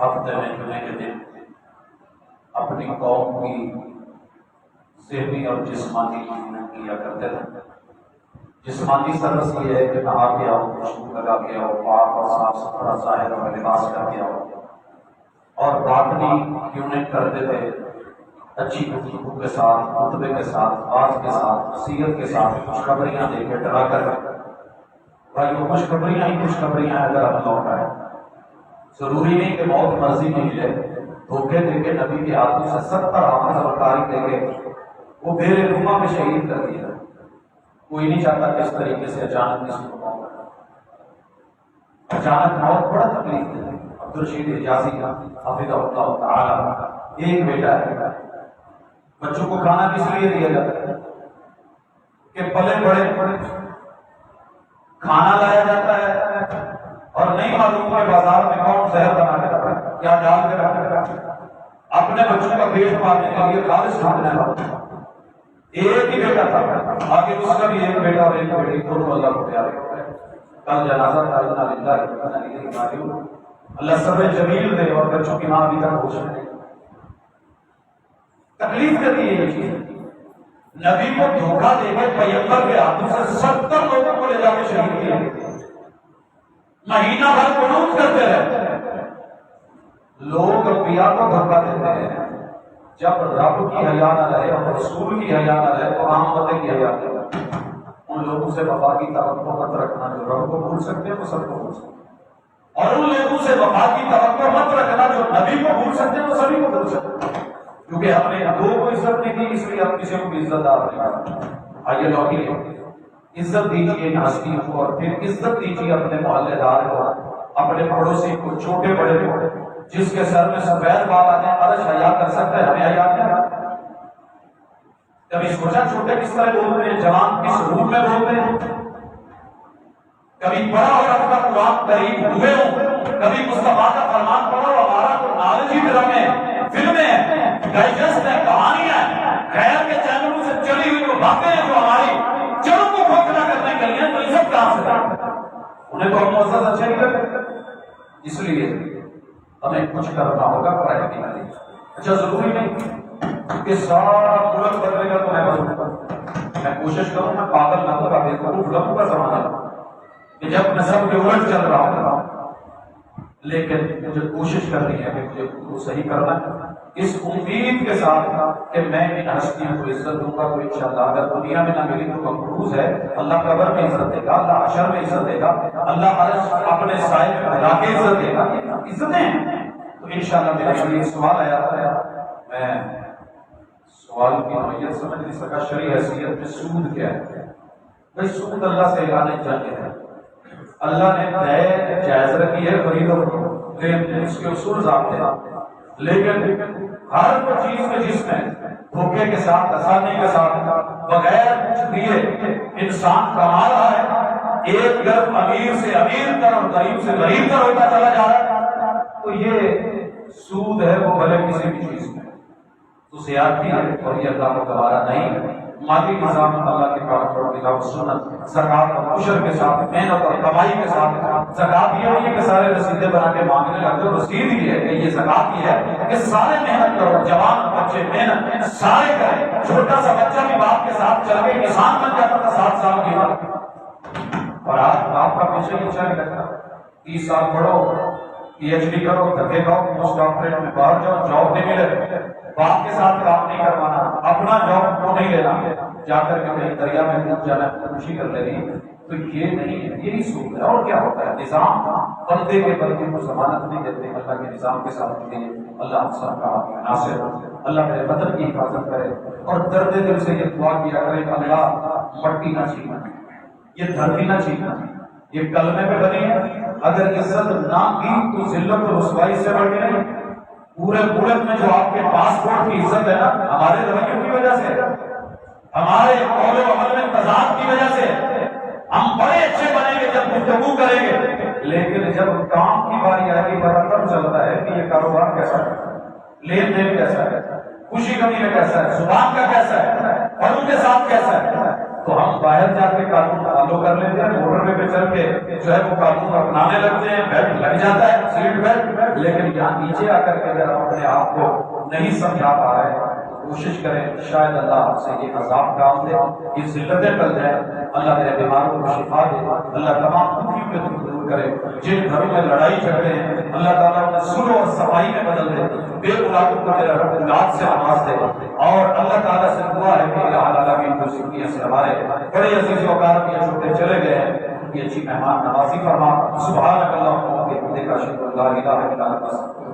ہفتے میں جمعے کے دن اپنی قوم کی ذہنی اور جسمانی محنت کیا کرتے ہیں۔ جسمانی سرس یہ ہے کہ نہا کے آؤ، خوشبو لگا کے آؤ، پاک اور صاف ستھرا ظاہر اور لباس کر کے آؤ، اور باطنی کیوں نہیں کرتے تھے اچھی گفتگو کے ساتھ، خطبے کے ساتھ، بات کے ساتھ، نصیحت کے ساتھ، خوشخبریاں دے کے ڈرا کر بھائی وہ خوشخبریاں ہی خوشخبریاں اگر ہم لوٹ آئے، ضروری نہیں کہ موت مرضی میں ملے، دھوکے دے کے نبی کے ہاتھوں سے 70 حافظ اور قاری دے کے وہ بیر روما میں شہید کر دیا۔ کوئی نہیں چاہتا کہ اس طریقے سے اچانک کسی کو موت آئے۔ اچانک موت بڑا تکلیف ہے۔ عبدالرشید حجازی کا حفظہ اللہ تعالی ایک بیٹا ہے، بچوں کو کھانا کس لیے دیا جاتا ہے کہ پلے بڑے کھانا لایا جاتا ہے اور نہیں معلوم کہ بازار میں کون زہر بنا کے رکھا ہے، کیا ڈال کے رکھا ہے، اپنے بچوں کا پیٹ پالنے کے لیے خالص ڈھونڈنا ہے۔ ایک ہی بیٹا تھا، آگے اس کا بھی ایک بیٹا اور ایک بیٹی، دونوں اللہ کو پیارے ہو گئے۔ کل جنازہ تھا، انا للہ و انا الیہ راجعون۔ اللہ صبر جمیل دے، اور بچوں کی ماں ابھی تک ہوش نہیں۔ تکلیف کرتی ہے یہ چیز، نبی کو دھوکہ دے کے پیغمبر کے ہاتھوں سے 70 لوگوں کو لے جا کے شہید کیا، مہینہ بھر قنوت کرتے رہے۔ لوگ انبیاء کو دھوکہ دیتے ہیں، جب رب کی حیا نہ رہے اور رسول کی حیا نہ رہے تو عام بندے کی حیا نہ رہے۔ ان لوگوں سے وفا کی توقع مت رکھنا، جو رب کو بھول سکتے ہیں وہ سب کو بھول سکتے ہیں، اور ان لوگوں سے وفا کی توقع مت رکھنا جو نبی کو بھول سکتے ہیں وہ سبھی کو بھول سکتے ہیں، کیونکہ ہم نے دو کو عزت نہیں دی اس لیے ہم کسی کو بھی عزت دار نہیں۔ آئیے لوگی عزت دیجیے ان ہستیوں کو، اور پھر عزت دیجیے اپنے محلے دار کو، اپنے پڑوسی کو، چھوٹے بڑے کو۔ جس کے سر میں سفید بال آتے ہیں عرش حیا کر سکتا ہے، ہمیں حیا نہیں آتا۔ کبھی سوچا چھوٹے کس طرح بولتے ہیں، جوان کس روپ میں بولتے ہیں؟ کبھی پڑھا اور اپنا قرآن قریب ہوئے ہوں، کبھی مصطفیٰ کا فرمان پڑھو، ہمارا تو نالج ہی ڈرامے، فلمیں، ڈائجسٹ ہیں، کہانیاں غیر کے چینلوں سے چلی ہوئی وہ باتیں ہیں جو ہماری جڑوں کو کھوکھلا کرنے کے لیے، تو عزت کہاں سے کرتے؟ انہیں تو ہم معزز اچھے نہیں لگتے، اس لیے ہمیں کچھ کرنا ہوگا پڑھائی کے لیے۔ اچھا ضروری نہیں کہ سارا ملک بدلے گا تو میں بدلوں گا، میں کوشش کروں میں پاگل نہ ہوگا، بے وقوف لوگوں کا زمانہ کہ جب میں سب کے الٹ چل رہا ہوں، لیکن مجھے کوشش کرنی ہے کہ مجھے خود کو صحیح کرنا ہے، اس امید کے ساتھ کہ میں ان ہستیوں کو عزت دوں گا، تو انشاءاللہ اگر دنیا میں نہ ملی تو مقبوض ہے، اللہ قبر میں عزت دے گا، اللہ حشر میں عزت دے گا، اللہ عرش اپنے سائے میں بھلا کے عزت دے گا، عزتیں ہیں۔ تو انشاءاللہ میرے لیے سوال آیا تھا، میں سوال کی نوعیت سمجھ نہیں سکا، شرعی حیثیت میں سود کیا ہے؟ بھائی سود اللہ سے اعلان جنگ ہے، اللہ نے طے جائز رکھی ہے خرید و فروخت، اس کے اصول ضابطے ہیں، لیکن ہر وہ چیز کے جس میں دھوکے کے ساتھ، آسانی کے ساتھ، بغیر کچھ دیے انسان کما رہا ہے، ایک گرف امیر سے امیر تر اور غریب سے غریب تر ہوتا چلا جا رہا ہے، تو یہ سود ہے، وہ بھلے کسی بھی چیز میں تو زیادتی ہے، اور یہ اللہ کو گوارا نہیں۔ مالی نظام اللہ کے قانون اور کتاب و سنت، زکات اور عشر کے ساتھ، محنت اور کمائی کے ساتھ۔ زکات یہ نہیں ہے کہ سارے رسیدیں بنا کے مانگنے لگتے ہو، رسید یہ ہے کہ یہ زکات یہ ہے کہ سارے محنت کرو، جوان بچے محنت سارے کریں، چھوٹا سا بچہ بھی باپ کے ساتھ چل کے کسان بن جاتا تھا 7 سال کی عمر، اور آج آپ کا پیچھے اچھا نہیں لگتا، 30 سال پڑھو، PhD کرو، دھکے کھاؤ، پوسٹ ڈاکٹریٹ میں باہر جاؤ، جاب نہیں ملے، باپ کے ساتھ کام نہیں کروانا، اپنا جاب کو نہیں لینا، جا کر کے کہیں دریا میں ڈوب جانا، خوشی کر لے رہی، تو یہ نہیں ہے، یہی سود ہے۔ اور کیا ہوتا ہے؟ نظام بندے کے بندے کو ضمانت نہیں دیتے اللہ کے نظام کے ساتھ دیے۔ اللہ ہم سب کا ناصر، اللہ میرے وطن کی حفاظت کرے، اور درد دل سے یہ دعا کیا کرے کہ اللہ مٹی نہ چھیننا، یہ دھرتی نہ چھیننا، یہ کلمے پہ بنی ہے، اگر عزت نہ کی تو ذلت و رسوائی سے بڑھ کے نہیں۔ پورے ملک میں جو آپ کے پاسپورٹ کی عزت ہے نا، ہمارے رویوں کی وجہ سے، ہمارے قول و عمل میں تضاد کی وجہ سے، ہم بڑے اچھے بنیں گے جب گفتگو کریں گے، لیکن جب کام کی باری آئے گی پتہ تب چلتا ہے کہ یہ کاروبار کیسا ہے، لین دین کیسا ہے، خوشی غمی میں کیسا ہے، زبان کا کیسا ہے، اور ان کے ساتھ کیسا ہے۔ تو ہم باہر جا کے قانون فالو کر لیتے ہیں، موٹر وے پہ چل کے جو ہے وہ قانون اپنانے لگتے ہیں، بیلٹ لگ جاتا ہے، سیٹ بیلٹ، لیکن یہاں نیچے آ کر کے اگر ہم اپنے آپ کو نہیں سمجھا پا رہے ہیں تو کوشش کریں، شاید اللہ آپ سے یہ عذاب ڈال دے، یہ ذلتیں ٹل جائیں، اللہ میرے بیماروں کو شفا دے، اللہ تمام دکھیوں کے دکھ دور کرے، جن گھروں میں لڑائی جھگڑے ہیں اللہ تعالیٰ انہیں صلح اور صفائی میں بدل دے، بے اولادوں کو میرا رب اولاد سے نواز دے، اور اللہ تعالیٰ سے دعا ہے کہ الہ العالمین کو زندگیوں سے ہمارے بڑے عزیز و اقارب یہ چھوٹے چلے گئے ہیں، ان کی اچھی مہمان نوازی فرما۔ سبحانک اللہم و بحمدک، اشہد ان لا الہ الا انت،